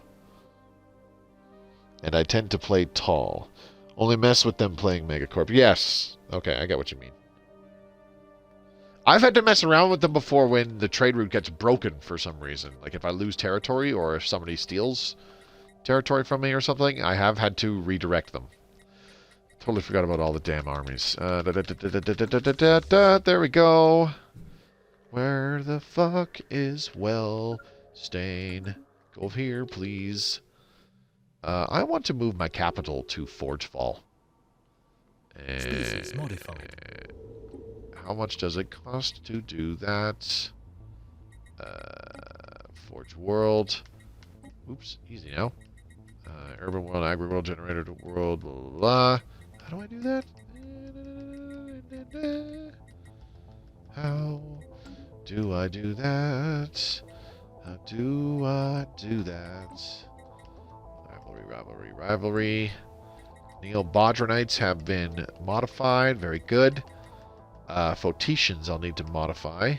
And I tend to play tall. Only mess with them playing Megacorp. Yes. Okay, I get what you mean. I've had to mess around with them before when the trade route gets broken for some reason. Like if I lose territory or if somebody steals territory from me or something, I have had to redirect them. Totally forgot about all the damn armies. There we go. Where the fuck is Wellstain? Go over here, please. I want to move my capital to Forgefall. Species modified. How much does it cost to do that? Forge World. Oops, easy now. Urban World, Agri World, Generator World, blah, blah, blah. How do I do that? How do I do that? How do I do that? Rivalry, rivalry, rivalry. Neo-Bodronites have been modified. Very good. Photicians I'll need to modify.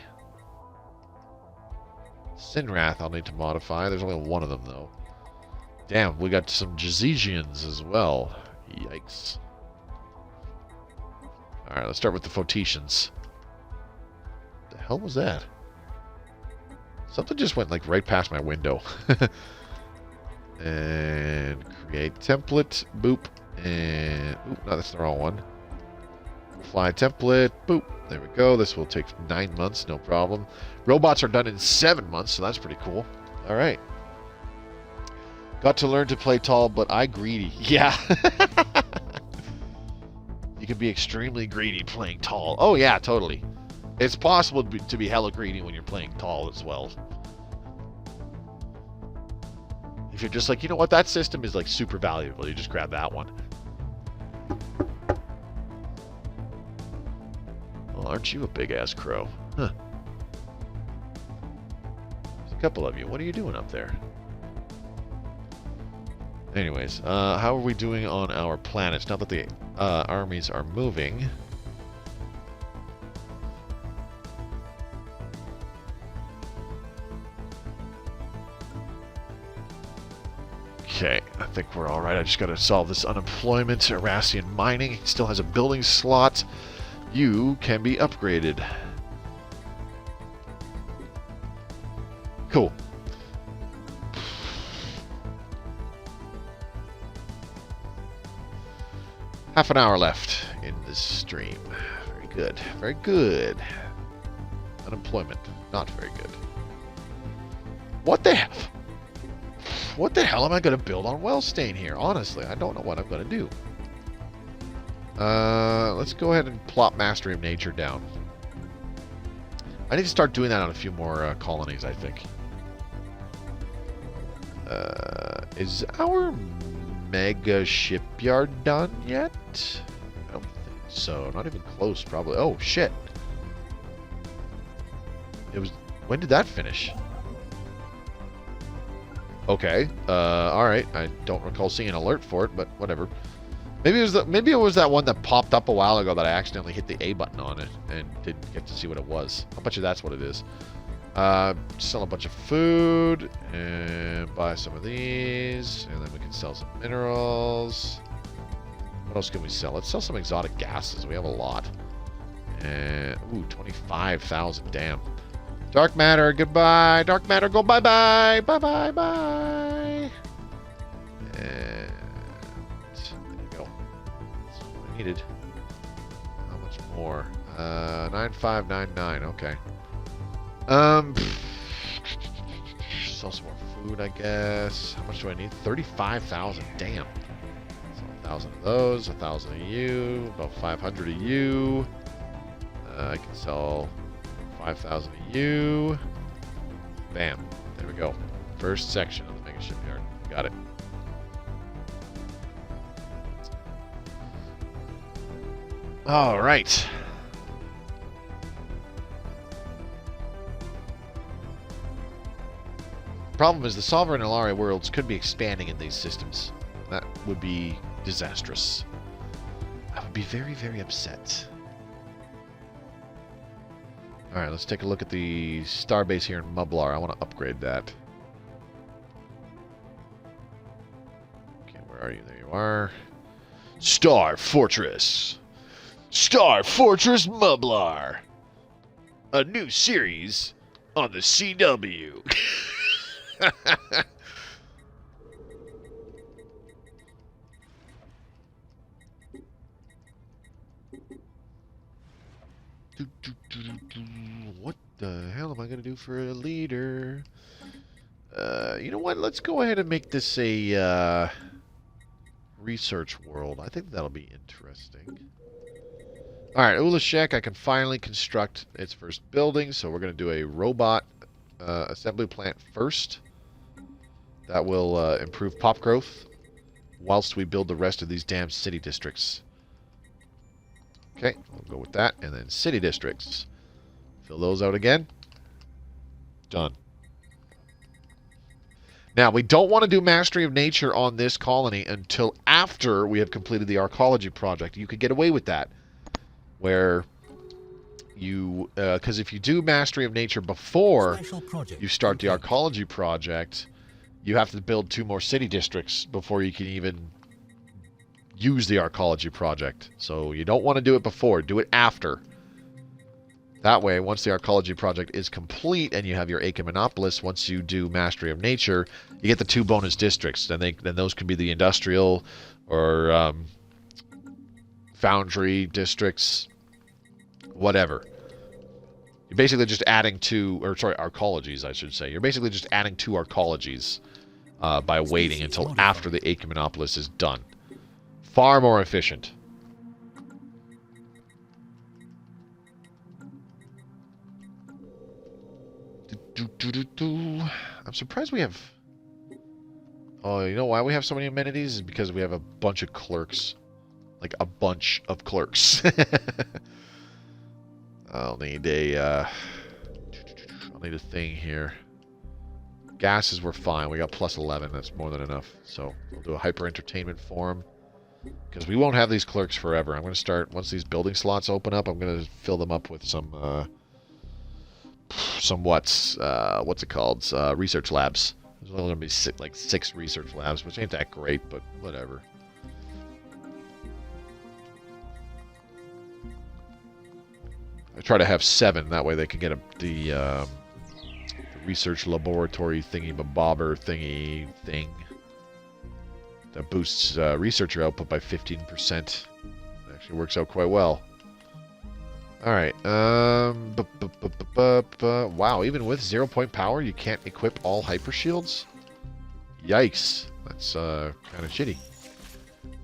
Sinrath I'll need to modify. There's only one of them, though. Damn, we got some Jazesians as well. Yikes. Alright, let's start with the Photicians. What the hell was that? Something just went, like, right past my window. And create template. Boop. And... Oop, no, that's the wrong one. Fly template. Boop. There we go. This will take 9 months. No problem. Robots are done in 7 months, so that's pretty cool. All right. Got to learn to play tall, but I greedy. Yeah. You can be extremely greedy playing tall. Oh, yeah, totally. It's possible to be hella greedy when you're playing tall as well. If you're just like, you know what, that system is like super valuable, you just grab that one. Well, aren't you a big-ass crow? Huh. There's a couple of you. What are you doing up there? Anyways, how are we doing on our planets? Now that the armies are moving... Okay, I think we're alright. I just gotta solve this unemployment. Erassian mining still has a building slot. You can be upgraded. Cool. Half an hour left in this stream. Very good. Very good. Unemployment. Not very good. What the hell? What the hell am I going to build on Wellstain here? Honestly, I don't know what I'm going to do. Let's go ahead and plop Mastery of Nature down. I need to start doing that on a few more colonies, I think. Is our mega shipyard done yet? I don't think so. Not even close, probably. Oh, shit. It was... When did that finish? Okay. Alright. I don't recall seeing an alert for it, but whatever. Maybe it was that one that popped up a while ago that I accidentally hit the A button on it and didn't get to see what it was. I'll bet you that's what it is. Sell a bunch of food and buy some of these, and then we can sell some minerals. What else can we sell? Let's sell some exotic gases. We have a lot. And ooh, 25,000. Damn. Dark matter, goodbye. Dark matter, go bye-bye. Bye-bye, bye. And there you go. That's what I needed. How much more? 9599. Okay. Sell some more food, I guess. How much do I need? 35,000. Damn. So 1,000 of those, 1,000 of you, about 500 of you. I can sell 5,000 of you. Bam. There we go. First section of the Mega Shipyard. Got it. All right. Problem is the Sovereign Ilaria worlds could be expanding in these systems. That would be disastrous. I would be very, very upset. Alright, let's take a look at the starbase here in Mublar. I want to upgrade that. Okay, where are you? There you are. Star Fortress! Star Fortress Mublar! A new series on the CW. What the hell am I going to do for a leader? You know what? Let's go ahead and make this a research world. I think that'll be interesting. Alright, Ulashek, I can finally construct its first building, so we're going to do a robot assembly plant first. That will improve pop growth whilst we build the rest of these damn city districts. Okay, we'll go with that. And then city districts. Fill those out again. Done. Now, we don't want to do Mastery of Nature on this colony until after we have completed the Arcology project. You could get away with that. Where you... because if you do Mastery of Nature before you start the Arcology project, you have to build 2 more city districts before you can even use the Arcology project. So you don't want to do it before. Do it after. That way, once the Arcology project is complete and you have your Ecumenopolis, once you do Mastery of Nature, you get the 2 bonus districts. Then those can be the industrial or foundry districts, whatever. You're basically just adding 2, or sorry, Arcologies, I should say. You're basically just adding 2 Arcologies by waiting until after the Ecumenopolis is done. Far more efficient. I'm surprised we have... Oh, you know why we have so many amenities? Is because we have a bunch of clerks. Like, a bunch of clerks. I'll need a thing here. Gases were fine. We got plus 11. That's more than enough. So, we'll do a hyper entertainment forum. Because we won't have these clerks forever. I'm going to start, once these building slots open up, I'm going to fill them up with what's it called? Research labs. There's only going to be like 6 research labs, which ain't that great, but whatever. I try to have 7, that way they can get the research laboratory thingy-mabobber thingy thing. That boosts researcher output by 15%. It actually works out quite well. Alright. Wow, even with 0-point power, you can't equip all hyper shields? Yikes. That's kind of shitty.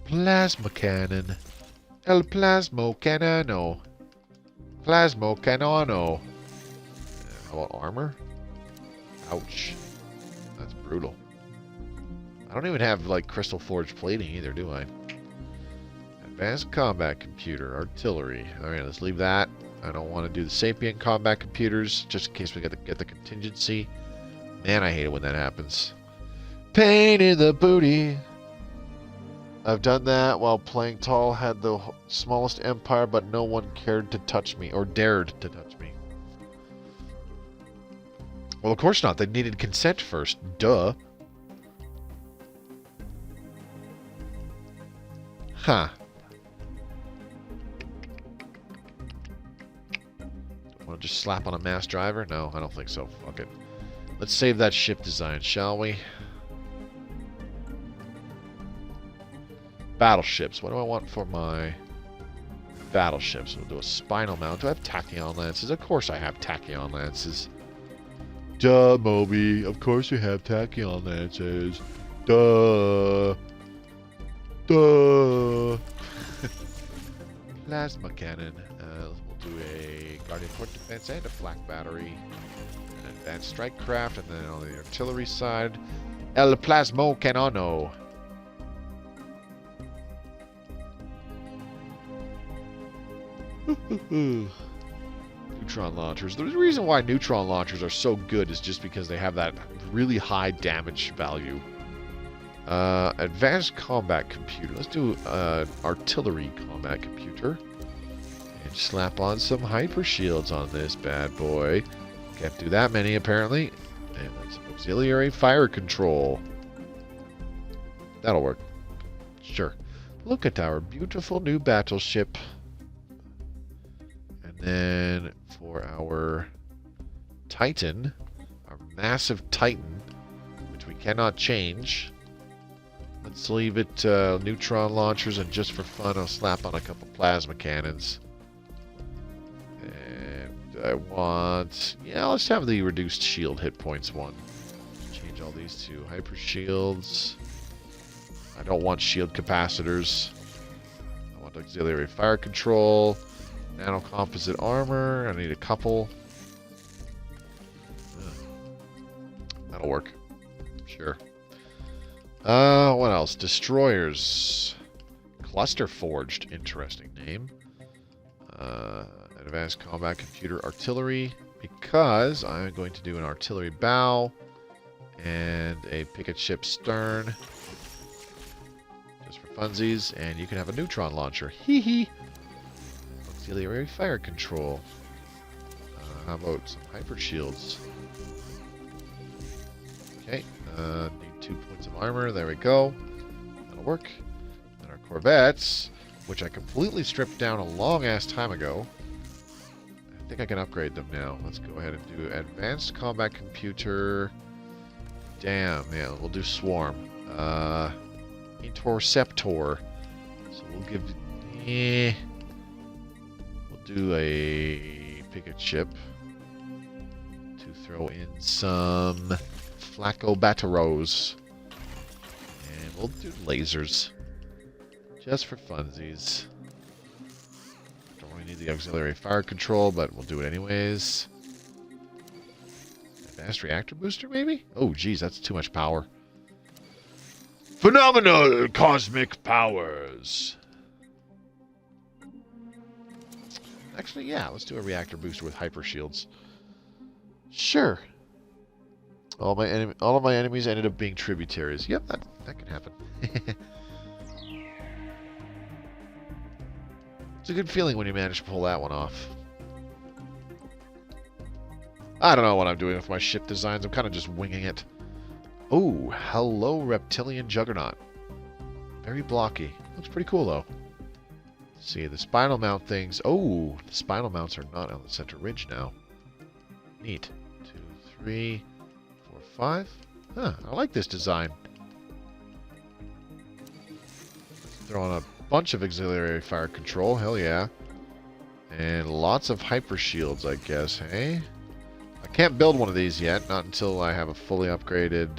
Plasma cannon. El plasmo cannano. Plasmo cannano. How about armor? Ouch. That's brutal. I don't even have, like, crystal forged plating either, do I? Advanced combat computer, artillery. Alright, let's leave that. I don't want to do the sapient combat computers, just in case we get the contingency. Man, I hate it when that happens. Pain in the booty. I've done that while playing tall, had the smallest empire, but no one cared to touch me, or dared to touch me. Well, of course not. They needed consent first. Duh. Huh. Want to just slap on a mass driver? No, I don't think so. Fuck it. Let's save that ship design, shall we? Battleships. What do I want for my battleships? We'll do a spinal mount. Do I have tachyon lances? Of course I have tachyon lances. Duh, Moby. Of course you have tachyon lances. Duh. Duh. Plasma cannon. We'll do a Guardian Port Defense and a flak battery. An advanced strike craft, and then on the artillery side, El Plasmo Canono. Neutron launchers. The reason why neutron launchers are so good is just because they have that really high damage value. Advanced combat computer. Let's do artillery combat computer. And slap on some hyper shields on this bad boy. Can't do that many apparently. And then some auxiliary fire control. That'll work. Sure. Look at our beautiful new battleship. And then for our Titan, our massive Titan, which we cannot change, let's leave it neutron launchers, and just for fun I'll slap on a couple plasma cannons. And I want, yeah, let's have the reduced shield hit points one. Change all these to hyper shields. I don't want shield capacitors. I want auxiliary fire control. Nano composite armor. I need a couple. That'll work. Sure. What else? Destroyers. Cluster Forged. Interesting name. Advanced combat computer artillery. Because I'm going to do an artillery bow. And a picket ship stern. Just for funsies. And you can have a neutron launcher. Hee hee. Auxiliary fire control. How about some hyper shields? Okay, need 2 points of armor. There we go. That'll work. And our corvettes, which I completely stripped down a long-ass time ago. I think I can upgrade them now. Let's go ahead and do advanced combat computer. Damn, yeah, we'll do swarm. Interceptor. So we'll give... do a picket ship to throw in some flacco-batteros. And we'll do lasers. Just for funsies. Don't really need the auxiliary fire control, but we'll do it anyways. Advanced reactor booster, maybe? Oh, geez, that's too much power. Phenomenal cosmic powers! Actually, yeah, let's do a reactor booster with hyper shields. Sure. All of my enemies ended up being tributaries. Yep, that can happen. It's a good feeling when you manage to pull that one off. I don't know what I'm doing with my ship designs. I'm kind of just winging it. Oh, hello, reptilian juggernaut. Very blocky. Looks pretty cool, though. See, the spinal mount things. Oh, the spinal mounts are not on the center ridge now. Neat. 2, 3, 4, 5. Huh, I like this design. Throw on a bunch of auxiliary fire control. Hell yeah. And lots of hyper shields, I guess, hey? I can't build one of these yet. Not until I have a fully upgraded...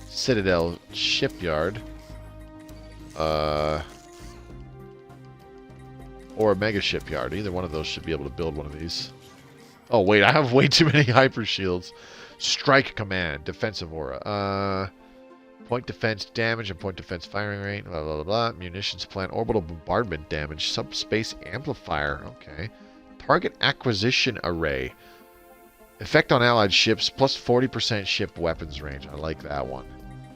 Citadel Shipyard, or a Mega Shipyard. Either one of those should be able to build one of these. Oh wait, I have way too many hyper shields. Strike command, defensive aura, point defense damage and point defense firing rate. Blah blah blah. Blah. Munitions plant, orbital bombardment damage, subspace amplifier. Okay, target acquisition array. Effect on allied ships, plus 40% ship weapons range. I like that one.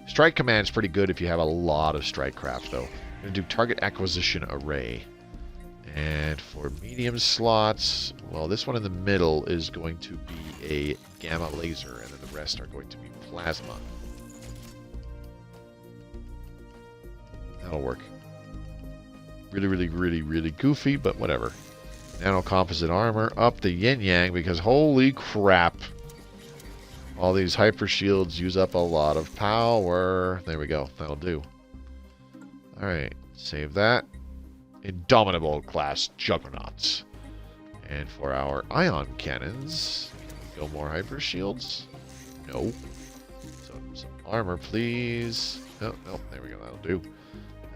Strike command is pretty good if you have a lot of strike craft, though. I'm going to do target acquisition array. And for medium slots, well, this one in the middle is going to be a gamma laser, and then the rest are going to be plasma. That'll work. Really, really, really, really goofy, but whatever. Nano composite armor, up the yin-yang, because holy crap. All these hyper shields use up a lot of power. There we go. That'll do. Alright, save that. Indomitable class juggernauts. And for our ion cannons, go more hyper shields? No. So some armor, please. No, no, there we go. That'll do.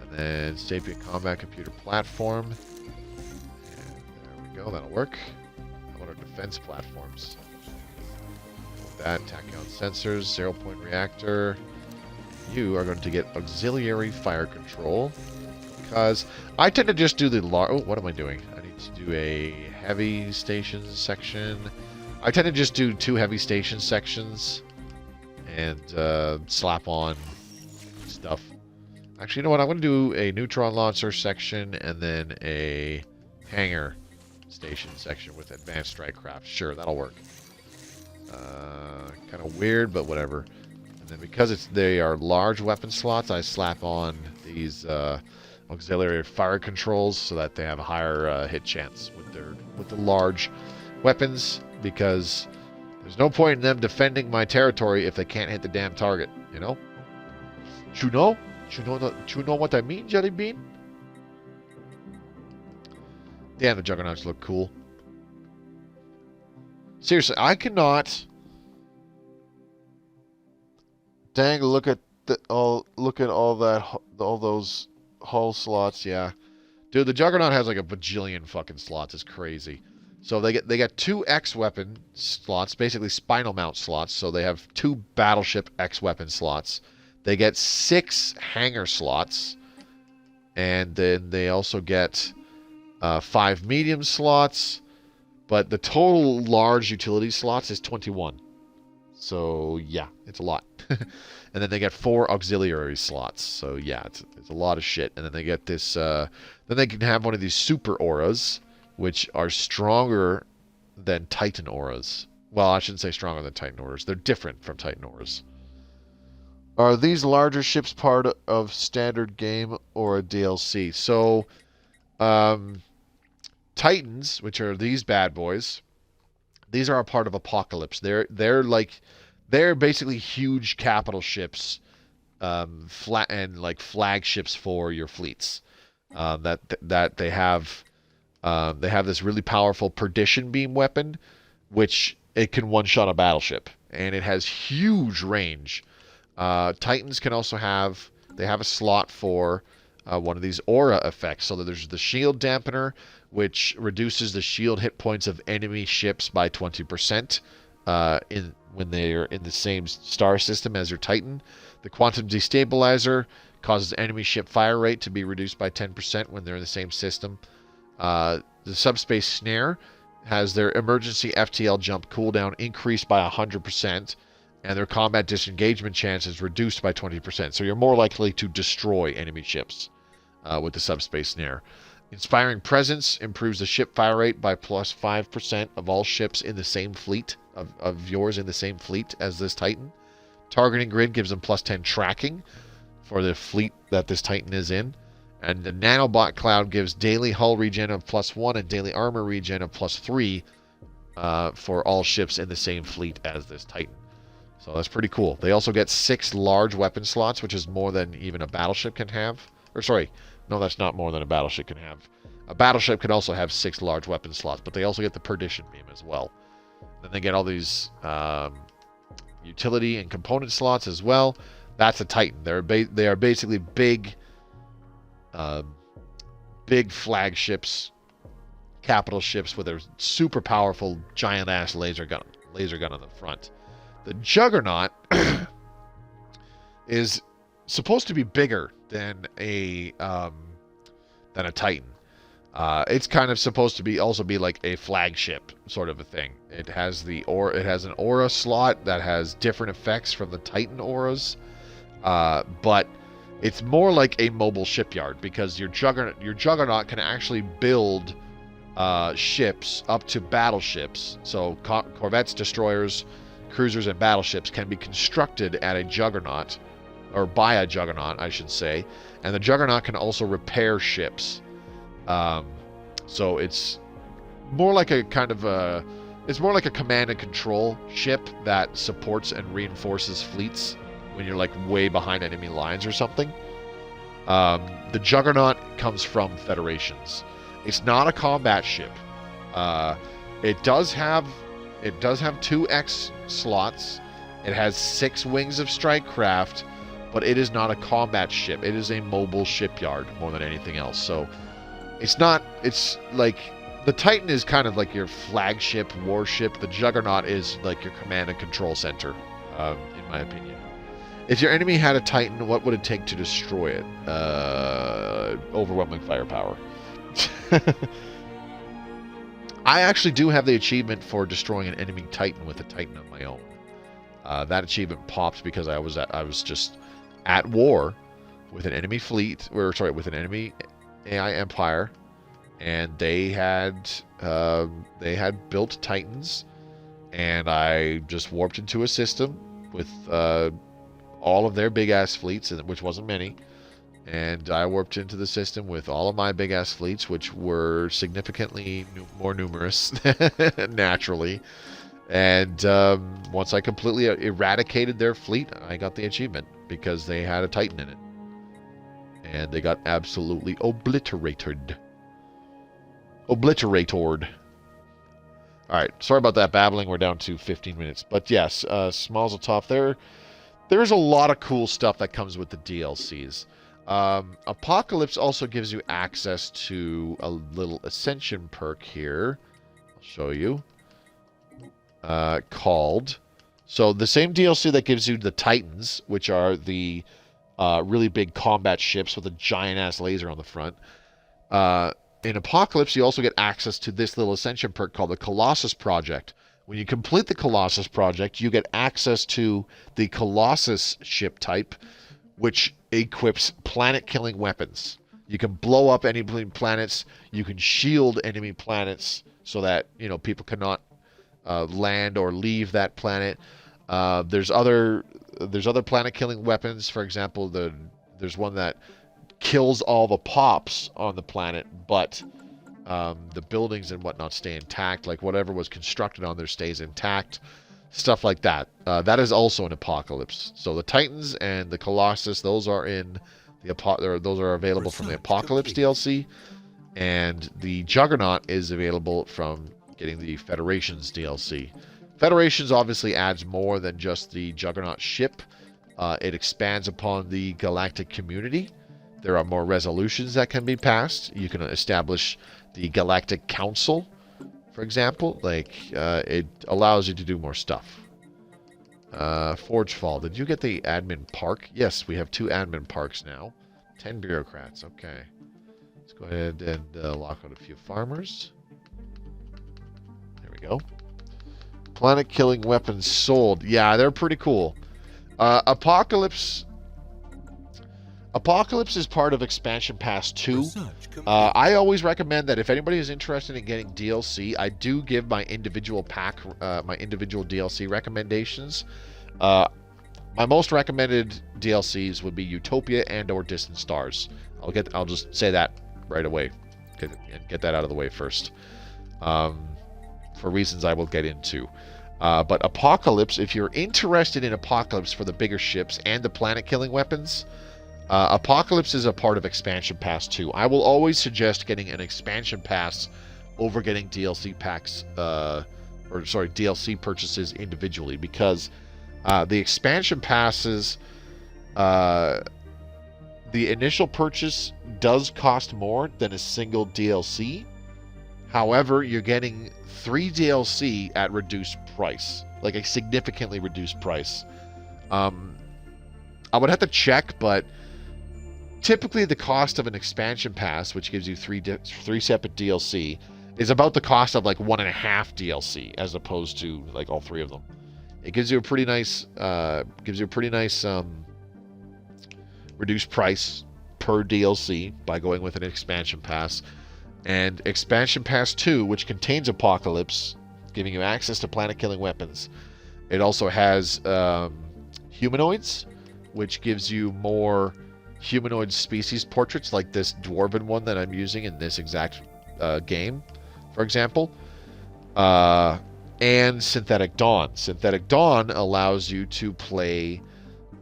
And then Sapient Combat Computer Platform. And there we go. That'll work. How about our defense platforms? That, tachyon sensors, 0-point reactor. You are going to get auxiliary fire control, because I tend to just do the large. Oh, what am I doing? I need to do a heavy station section. I tend to just do 2 heavy station sections and slap on stuff. Actually, you know what? I'm going to do a neutron launcher section and then a hangar station section with advanced strike craft. Sure, that'll work. Kind of weird, but whatever. And then because they are large weapon slots, I slap on these auxiliary fire controls so that they have a higher hit chance with the large weapons, because there's no point in them defending my territory if they can't hit the damn target. You know? You know? You know what I mean, Jelly Bean? Damn, the juggernauts look cool. Seriously, I cannot. Dang! Look at all those hull slots. Yeah, dude, the Juggernaut has like a bajillion fucking slots. It's crazy. So they get 2 X weapon slots, basically spinal mount slots. So they have 2 battleship X weapon slots. They get 6 hangar slots, and then they also get 5 medium slots. But the total large utility slots is 21. So, yeah, it's a lot. And then they get 4 auxiliary slots. So, yeah, it's a lot of shit. And then they get this... then they can have one of these super auras, which are stronger than Titan auras. Well, I shouldn't say stronger than Titan auras. They're different from Titan auras. Are these larger ships part of standard game or a DLC? So, Titans, which are these bad boys, these are a part of Apocalypse. They're basically huge capital ships, flat and like flagships for your fleets. That they have this really powerful perdition beam weapon, which it can one-shot a battleship, and it has huge range. Titans can also have a slot for one of these aura effects. So that there's the shield dampener, which reduces the shield hit points of enemy ships by 20% when they're in the same star system as your Titan. The quantum destabilizer causes enemy ship fire rate to be reduced by 10% when they're in the same system. The subspace snare has their emergency FTL jump cooldown increased by 100%, and their combat disengagement chance is reduced by 20%. So you're more likely to destroy enemy ships with the subspace snare. Inspiring Presence improves the ship fire rate by plus 5% of all ships in the same fleet, of yours in the same fleet as this Titan. Targeting Grid gives them plus 10 tracking for the fleet that this Titan is in. And the Nanobot Cloud gives daily hull regen of plus 1 and daily armor regen of plus 3 for all ships in the same fleet as this Titan. So that's pretty cool. They also get 6 large weapon slots, which is more than even a battleship can have. Or sorry, no, that's not more than a battleship can have. A battleship can also have 6 large weapon slots, but they also get the perdition beam as well. Then they get all these utility and component slots as well. That's a Titan. They are basically big flagships, capital ships with a super powerful giant ass laser gun on the front. The Juggernaut is supposed to be bigger than a Titan. It's kind of supposed to be also be like a flagship sort of a thing. It has an aura slot that has different effects from the Titan auras, but it's more like a mobile shipyard because your Juggernaut can actually build ships up to battleships. So corvettes, destroyers, cruisers, and battleships can be constructed at a Juggernaut, or by a Juggernaut, I should say. And the Juggernaut can also repair ships. So it's more like a kind of it's more like a command and control ship that supports and reinforces fleets when you're like way behind enemy lines or something. The Juggernaut comes from Federations. It's not a combat ship. It does have 2 X slots. It has 6 wings of strike craft, but it is not a combat ship. It is a mobile shipyard more than anything else. So it's like the Titan is kind of like your flagship warship. The Juggernaut is like your command and control center, in my opinion. If your enemy had a Titan, what would it take to destroy it? Overwhelming firepower. I actually do have the achievement for destroying an enemy Titan with a Titan of my own. That achievement popped because I was just at war with an enemy fleet, with an enemy AI empire, and they had built Titans, and I just warped into a system with all of their big ass fleets, which wasn't many, and I warped into the system with all of my big ass fleets, which were significantly more numerous naturally. And once I completely eradicated their fleet, I got the achievement because they had a Titan in it. And they got absolutely obliterated. Alright, sorry about that babbling. We're down to 15 minutes. But yes, Smalls top there. There's a lot of cool stuff that comes with the DLCs. Apocalypse also gives you access to a little Ascension perk here. I'll show you. Called. So the same DLC that gives you the Titans, which are the really big combat ships with a giant-ass laser on the front. In Apocalypse, you also get access to this little Ascension perk called the Colossus Project. When you complete the Colossus Project, you get access to the Colossus ship type, which equips planet-killing weapons. You can blow up any planets. You can shield enemy planets so that people cannot land or leave that planet. There's other planet-killing weapons. For example, there's one that kills all the pops on the planet, but the buildings and whatnot stay intact. Like whatever was constructed on there stays intact. Stuff like that. That is also an Apocalypse. So the Titans and the Colossus, those are in those are available from the Apocalypse DLC, and the Juggernaut is available from getting the Federations DLC. Federations obviously adds more than just the Juggernaut ship. It expands upon the galactic community. There are more resolutions that can be passed. You can establish the Galactic Council, for example. It allows you to do more stuff. Forgefall. Did you get the admin park? Yes, we have 2 admin parks now. 10 bureaucrats. Okay. Let's go ahead and lock out a few farmers. There we go. Planet-killing weapons sold. Yeah, they're pretty cool. Apocalypse is part of Expansion Pass 2. I always recommend that if anybody is interested in getting DLC, I do give my individual DLC recommendations. My most recommended DLCs would be Utopia and/or Distant Stars. I'll just say that right away and get that out of the way first, for reasons I will get into. But Apocalypse, if you're interested in Apocalypse for the bigger ships and the planet-killing weapons, Apocalypse is a part of Expansion Pass 2. I will always suggest getting an Expansion Pass over getting DLC packs, DLC purchases individually, because the Expansion Passes, the initial purchase does cost more than a single DLC. However, you're getting 3 DLC at reduced price, like a significantly reduced price. I would have to check, but typically the cost of an expansion pass, which gives you three separate DLC, is about the cost of like 1.5 DLC, as opposed to like all 3 of them. It gives you a pretty nice, reduced price per DLC by going with an expansion pass. And expansion pass 2, which contains Apocalypse, giving you access to planet-killing weapons. It also has humanoids, which gives you more humanoid species portraits, like this dwarven one that I'm using in this exact game, for example. And Synthetic Dawn. Synthetic Dawn allows you to play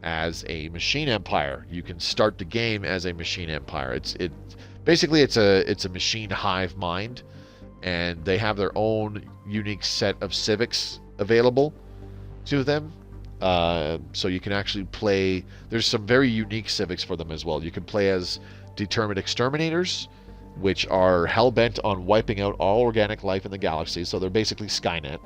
as a machine empire. You can start the game as a machine empire. Basically it's a machine hive mind, and they have their own unique set of civics available to them. So you can actually play. There's some very unique civics for them as well. You can play as determined exterminators, which are hell-bent on wiping out all organic life in the galaxy. So they're basically Skynet.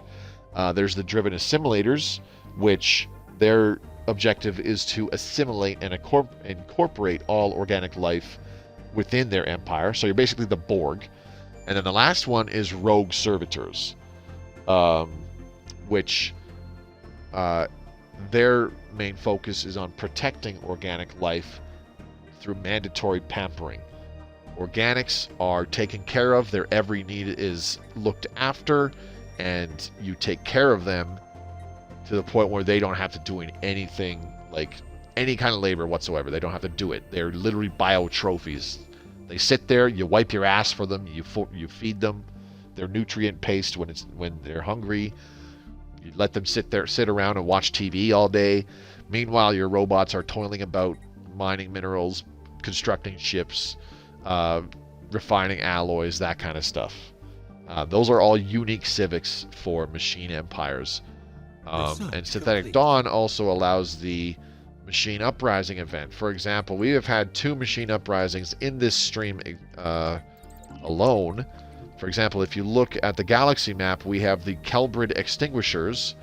There's the driven assimilators, which their objective is to assimilate and incorporate all organic life within their empire. So you're basically the Borg. And then the last one is rogue servitors, which their main focus is on protecting organic life through mandatory pampering. Organics are taken care of, their every need is looked after, and you take care of them to the point where they don't have to do anything, like any kind of labor whatsoever. They don't have to do it. They're literally bio trophies. They sit there, you wipe your ass for them, you feed them their nutrient paste when they're hungry. You let them sit around and watch TV all day. Meanwhile, your robots are toiling about mining minerals, constructing ships, refining alloys, that kind of stuff. Those are all unique civics for machine empires. And Synthetic Dawn also allows the Machine Uprising event. For example, we have had 2 Machine Uprisings in this stream alone. For example, if you look at the galaxy map, we have the Kelbrid Extinguishers.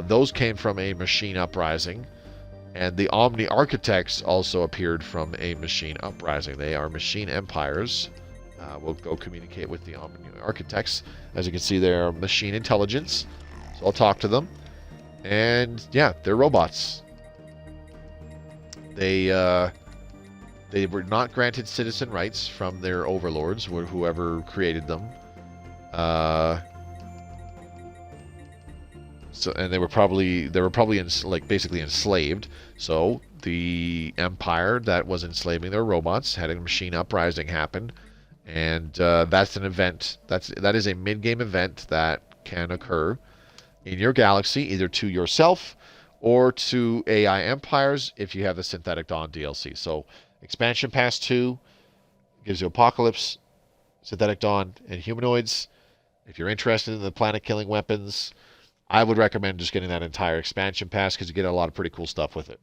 Those came from a Machine Uprising. And the Omni Architects also appeared from a Machine Uprising. They are machine empires. We'll go communicate with the Omni Architects. As you can see, they're machine intelligence. So I'll talk to them. And yeah, they're robots. They were not granted citizen rights from their overlords, whoever created them. And they were probably basically enslaved. So the empire that was enslaving their robots had a machine uprising happen, and that's an event. That is a mid-game event that can occur in your galaxy, either to yourself or to AI empires if you have the Synthetic Dawn DLC. So Expansion Pass 2 gives you Apocalypse, Synthetic Dawn, and Humanoids. If you're interested in the planet-killing weapons, I would recommend just getting that entire expansion pass, because you get a lot of pretty cool stuff with it.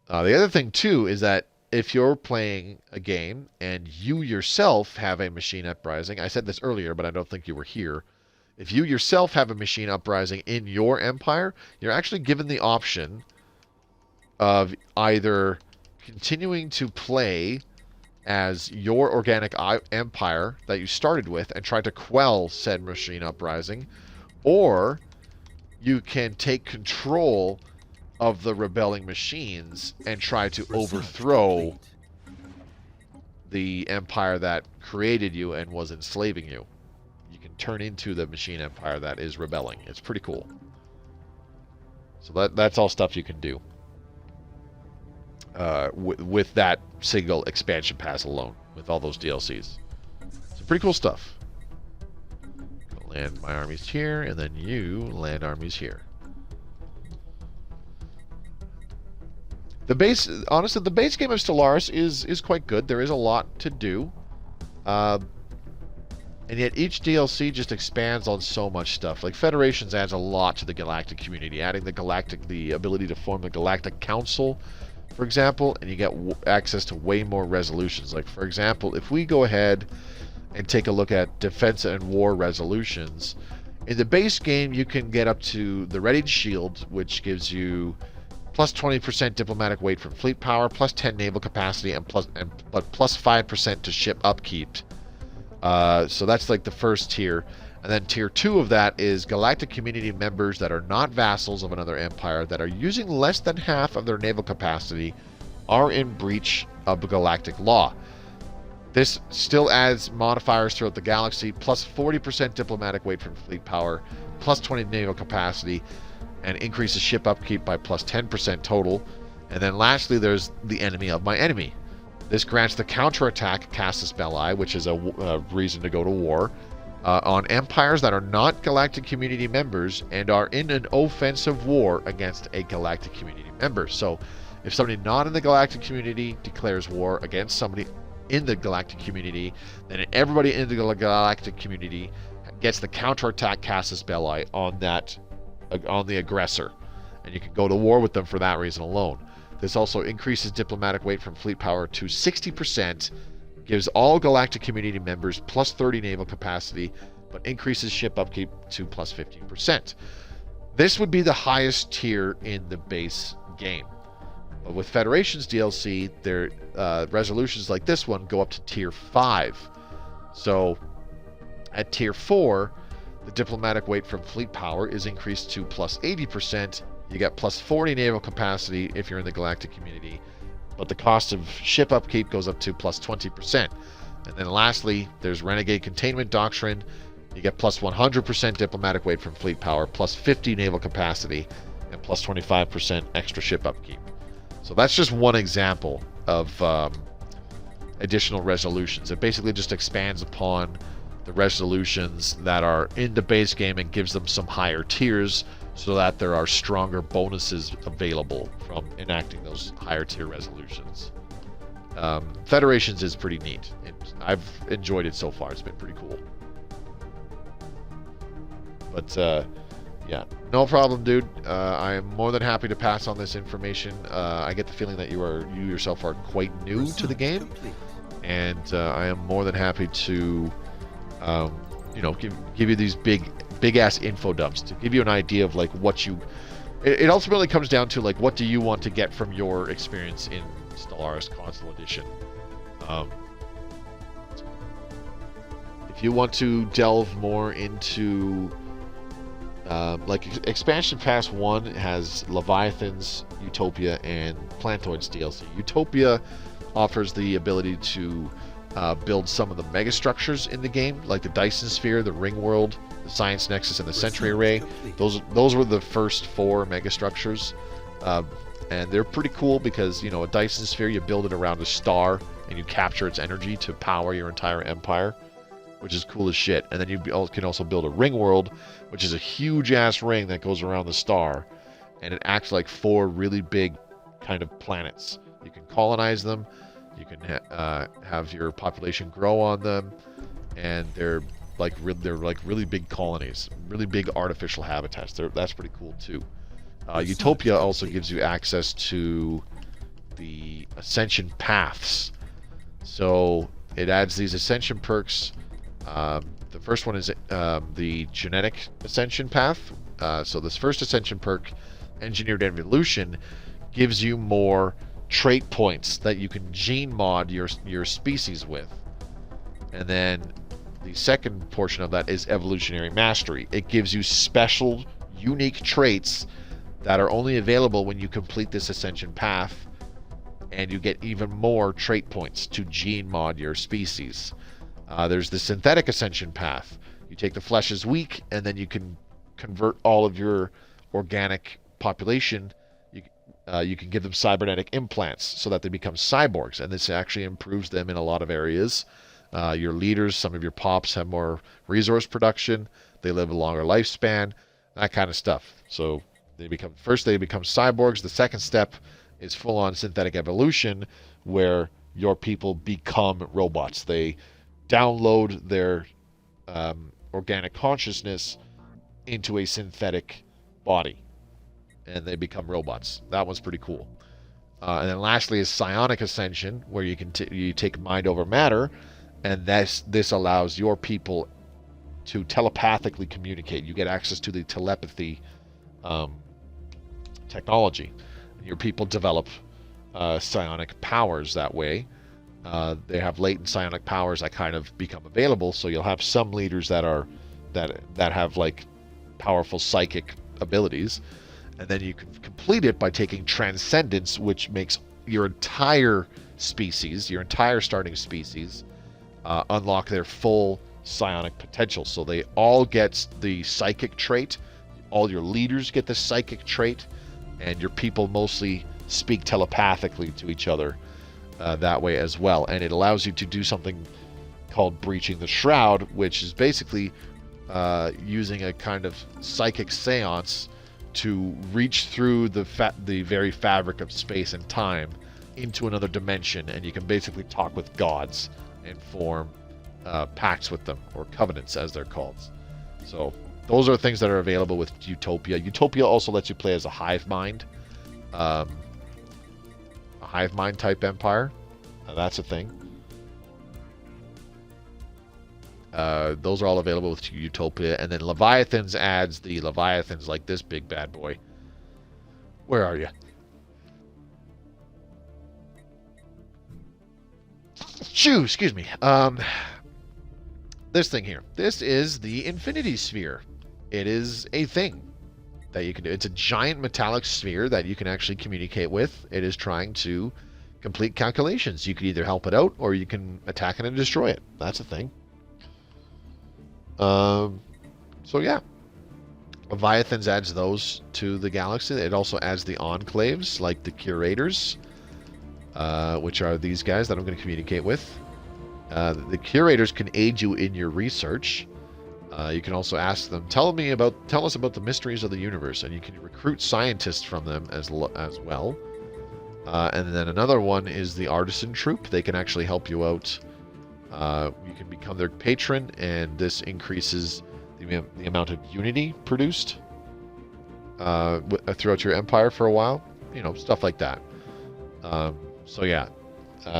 The other thing, too, is that if you're playing a game and you yourself have a machine uprising, I said this earlier, but I don't think you were here. If you yourself have a machine uprising in your empire, you're actually given the option of either continuing to play as your organic empire that you started with and try to quell said machine uprising, or you can take control of the rebelling machines and try to overthrow the empire that created you and was enslaving you. You can turn into the machine empire that is rebelling. It's pretty cool. So that's all stuff you can do with that single expansion pass alone, with all those DLCs. Some pretty cool stuff. Land my armies here, and then you land armies here. Honestly, the base game of Stellaris is quite good. There is a lot to do. And yet each DLC just expands on so much stuff. Like Federations adds a lot to the galactic community, adding the ability to form the Galactic Council, for example, and you get access to way more resolutions. Like, for example, if we go ahead and take a look at defense and war resolutions, in the base game you can get up to the Readied Shield, which gives you plus 20% diplomatic weight from fleet power, plus 10 naval capacity, but plus 5% to ship upkeep. So that's like the first tier. And then tier 2 of that is galactic community members that are not vassals of another empire that are using less than half of their naval capacity are in breach of galactic law. This still adds modifiers throughout the galaxy, plus 40% diplomatic weight from fleet power, plus 20 naval capacity, and increases ship upkeep by plus 10% total. And then lastly, there's the enemy of my enemy. This grants the counterattack Casus Belli, which is a reason to go to war, on empires that are not galactic community members and are in an offensive war against a galactic community member. So if somebody not in the galactic community declares war against somebody in the galactic community, then everybody in the galactic community gets the counterattack Casus Belli on the aggressor, and you can go to war with them for that reason alone. This also increases diplomatic weight from fleet power to 60%, gives all galactic community members plus 30 naval capacity, but increases ship upkeep to plus 15%. This would be the highest tier in the base game. But with Federation's DLC, their resolutions like this one go up to tier 5. So at tier 4, the diplomatic weight from fleet power is increased to plus 80%. You get plus 40 naval capacity if you're in the galactic community, but the cost of ship upkeep goes up to plus 20%. And then lastly, there's Renegade Containment Doctrine. You get plus 100% diplomatic weight from fleet power, plus 50 naval capacity, and plus 25% extra ship upkeep. So that's just one example of additional resolutions. It basically just expands upon the resolutions that are in the base game and gives them some higher tiers so that there are stronger bonuses available from enacting those higher tier resolutions. Federations is pretty neat. I've enjoyed it so far. It's been pretty cool. But yeah, no problem, dude. I am more than happy to pass on this information. I get the feeling that you yourself are quite new to the game, and I am more than happy to, give you these big ass info dumps to give you an idea of like what you. It ultimately comes down to like what do you want to get from your experience in Stellaris Console Edition. If you want to delve more into like Expansion Pass 1 has Leviathans, Utopia, and Plantoids DLC. Utopia offers the ability to build some of the megastructures in the game, like the Dyson Sphere, the Ring World, the Science Nexus, and the Sentry Array. Those were the first 4 megastructures, and they're pretty cool because a Dyson Sphere, you build it around a star and you capture its energy to power your entire empire, which is cool as shit. And then you can also build a Ring World, which is a huge ass ring that goes around the star, and it acts like 4 really big kind of planets. You can colonize them, you can have your population grow on them, and they're like really big colonies, really big artificial habitats. That's pretty cool too. Utopia also gives you access to the Ascension Paths, so it adds these Ascension Perks. The first one is the Genetic Ascension Path. So this first Ascension perk, Engineered Evolution, gives you more trait points that you can gene mod your species with. And then the second portion of that is Evolutionary Mastery. It gives you special, unique traits that are only available when you complete this Ascension Path, and you get even more trait points to gene mod your species. There's the Synthetic Ascension Path. You take the flesh as weak, and then you can convert all of your organic population. You can give them cybernetic implants so that they become cyborgs, and this actually improves them in a lot of areas. Your leaders, some of your pops have more resource production. They live a longer lifespan, that kind of stuff. So they become cyborgs. The second step is full-on synthetic evolution, where your people become robots. They download their organic consciousness into a synthetic body, and they become robots. That one's pretty cool. And then lastly is Psionic Ascension, where you can you take mind over matter, and this allows your people to telepathically communicate. You get access to the telepathy technology. Your people develop psionic powers that way. They have latent psionic powers that kind of become available, so you'll have some leaders that have like powerful psychic abilities, and then you can complete it by taking transcendence, which makes your entire species, your entire starting species, unlock their full psionic potential. So they all get the psychic trait, all your leaders get the psychic trait, and your people mostly speak telepathically to each other that way as well. And it allows you to do something called breaching the Shroud, which is basically using a kind of psychic seance to reach through the very fabric of space and time into another dimension, and you can basically talk with gods and form pacts with them, or covenants as they're called. So those are things that are available with Utopia. Utopia also lets you play as a hive mind, type empire. That's a thing. Those are all available with Utopia. And then Leviathans adds the Leviathans like this big bad boy. Where are you? Shoo, excuse me. This thing here. This is the Infinity Sphere. It is a thing that you can do. It's a giant metallic sphere that you can actually communicate with. It is trying to complete calculations. You can either help it out, or you can attack it and destroy it. That's a thing. So yeah. Leviathans adds those to the galaxy. It also adds the enclaves, like the curators, which are these guys that I'm going to communicate with. The curators can aid you in your research. You can also ask them, tell us about the mysteries of the universe, and you can recruit scientists from them as well. And then another one is the artisan troop. They can actually help you out. You can become their patron, and this increases the amount of unity produced throughout your empire for a while. You know, stuff like that. So yeah.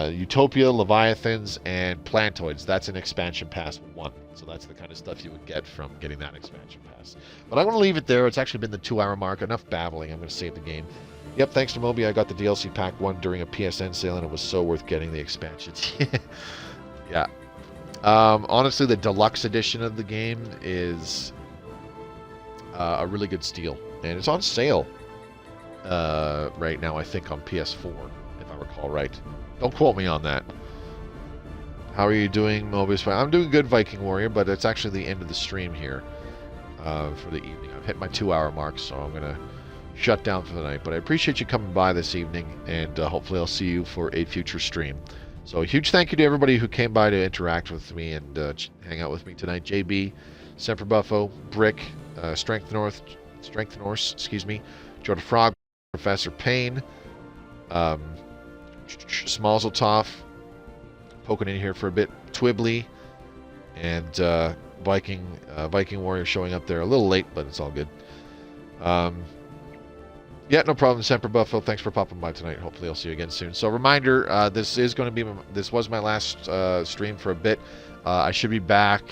Utopia, Leviathans, and Plantoids. That's an expansion pass 1. So that's the kind of stuff you would get from getting that expansion pass. But I'm going to leave it there. It's actually been the 2-hour mark. Enough babbling. I'm going to save the game. Yep, thanks to Moby, I got the DLC pack 1 during a PSN sale, and it was so worth getting the expansions. Yeah. Honestly, the deluxe edition of the game is a really good steal. And it's on sale right now, I think, on PS4, if I recall right. Don't quote me on that. How are you doing, Mobius? I'm doing good, Viking Warrior, but it's actually the end of the stream here for the evening. I've hit my 2-hour mark, so I'm going to shut down for the night. But I appreciate you coming by this evening, and hopefully I'll see you for a future stream. So a huge thank you to everybody who came by to interact with me and hang out with me tonight. JB, Semper Buffo, Brick, Strength Norse, excuse me, Jordan Frog, Professor Payne, Smallzeltoff, poking in here for a bit, Twibbly, and Viking Warrior showing up there a little late, but it's all good. Yeah, no problem, Semper Buffo. Thanks for popping by tonight. Hopefully I'll see you again soon. So reminder, this was my last stream for a bit. I should be back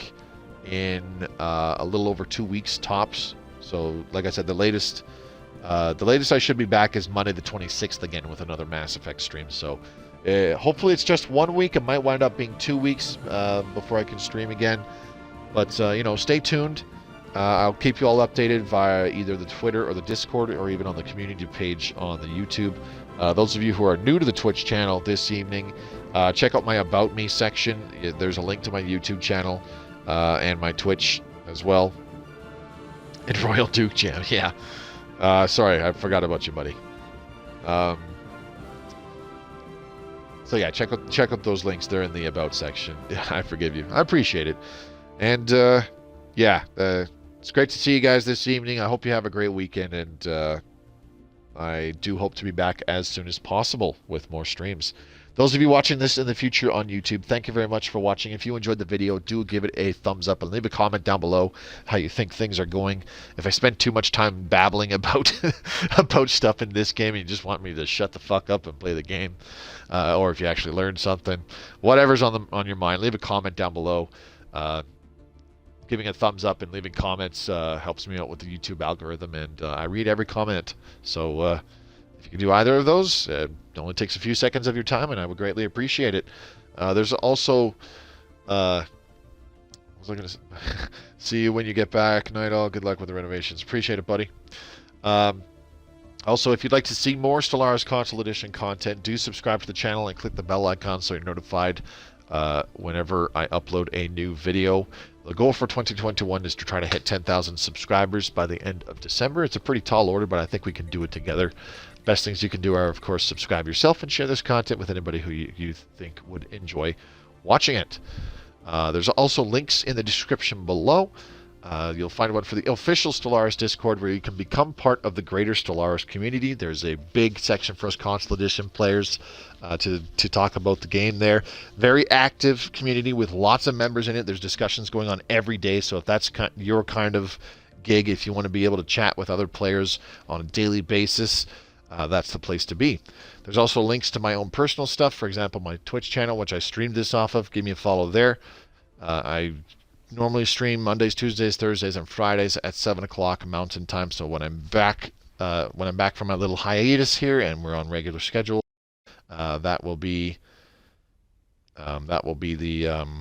in a little over 2 weeks tops. So like I said, the latest I should be back is Monday the 26th again with another Mass Effect stream. So hopefully it's just 1 week. It might wind up being 2 weeks before I can stream again. But you know, stay tuned. I'll keep you all updated via either the Twitter or the Discord, or even on the community page on the YouTube. Those of you who are new to the Twitch channel this evening, check out my About Me section. There's a link to my YouTube channel and my Twitch as well. And Royal Duke Jam, yeah. Sorry, I forgot about you, buddy. So yeah, check out those links. They're in the About section. Yeah, I forgive you. I appreciate it. And yeah, it's great to see you guys this evening. I hope you have a great weekend, and I do hope to be back as soon as possible with more streams. Those of you watching this in the future on YouTube, thank you very much for watching. If you enjoyed the video, do give it a thumbs up and leave a comment down below how you think things are going. If I spent too much time babbling about about stuff in this game and you just want me to shut the fuck up and play the game, or if you actually learned something, whatever's on your mind, leave a comment down below. Giving a thumbs up and leaving comments helps me out with the YouTube algorithm, and I read every comment. So if you can do either of those, it only takes a few seconds of your time, and I would greatly appreciate it. There's also, what was I going to say? See you when you get back. Night all. Good luck with the renovations. Appreciate it, buddy. Also, if you'd like to see more Stellaris Console Edition content, do subscribe to the channel and click the bell icon so you're notified whenever I upload a new video. The goal for 2021 is to try to hit 10,000 subscribers by the end of December. It's a pretty tall order, but I think we can do it together. Best things you can do are, of course, subscribe yourself and share this content with anybody who you think would enjoy watching it. There's also links in the description below. You'll find one for the official Stellaris Discord where you can become part of the greater Stellaris community. There's a big section for us Console Edition players to talk about the game there. Very active community with lots of members in it. There's discussions going on every day, so if that's your kind of gig, if you want to be able to chat with other players on a daily basis, that's the place to be. There's also links to my own personal stuff. For example, my Twitch channel, which I streamed this off of. Give me a follow there. I normally stream Mondays, Tuesdays, Thursdays, and Fridays at 7 o'clock Mountain Time. So when I'm back from my little hiatus here and we're on regular schedule, that will be the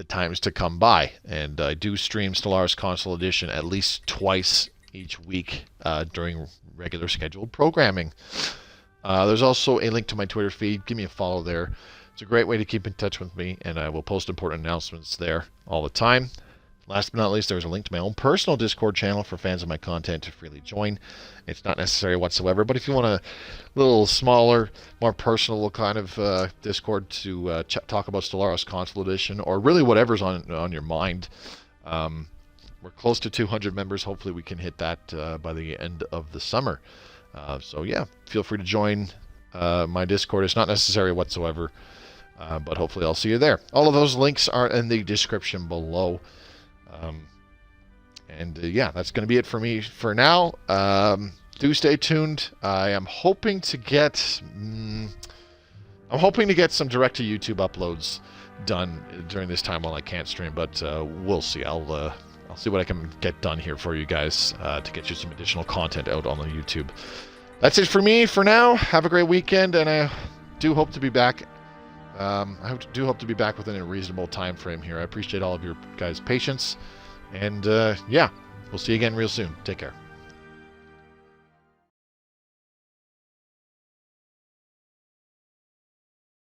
times to come by. And I do stream Stellaris Console Edition at least twice each week during regular scheduled programming. There's also a link to my Twitter feed. Give me a follow there. It's a great way to keep in touch with me, and I will post important announcements there all the time. Last but not least, there's a link to my own personal Discord channel for fans of my content to freely join. It's not necessary whatsoever, but if you want a little smaller, more personal kind of Discord to talk about Stellaris Console Edition, or really whatever's on your mind, we're close to 200 members. Hopefully we can hit that by the end of the summer. So yeah, feel free to join my Discord. It's not necessary whatsoever. But hopefully I'll see you there. All of those links are in the description below. Yeah, that's going to be it for me for now. Do stay tuned. I am hoping to get some direct to YouTube uploads done during this time while I can't stream, but we'll see. I'll see what I can get done here for you guys to get you some additional content out on the YouTube. That's it for me for now. Have a great weekend, and I do hope to be back. I do hope to be back within a reasonable time frame here. I appreciate all of your guys' patience. And yeah, we'll see you again real soon. Take care.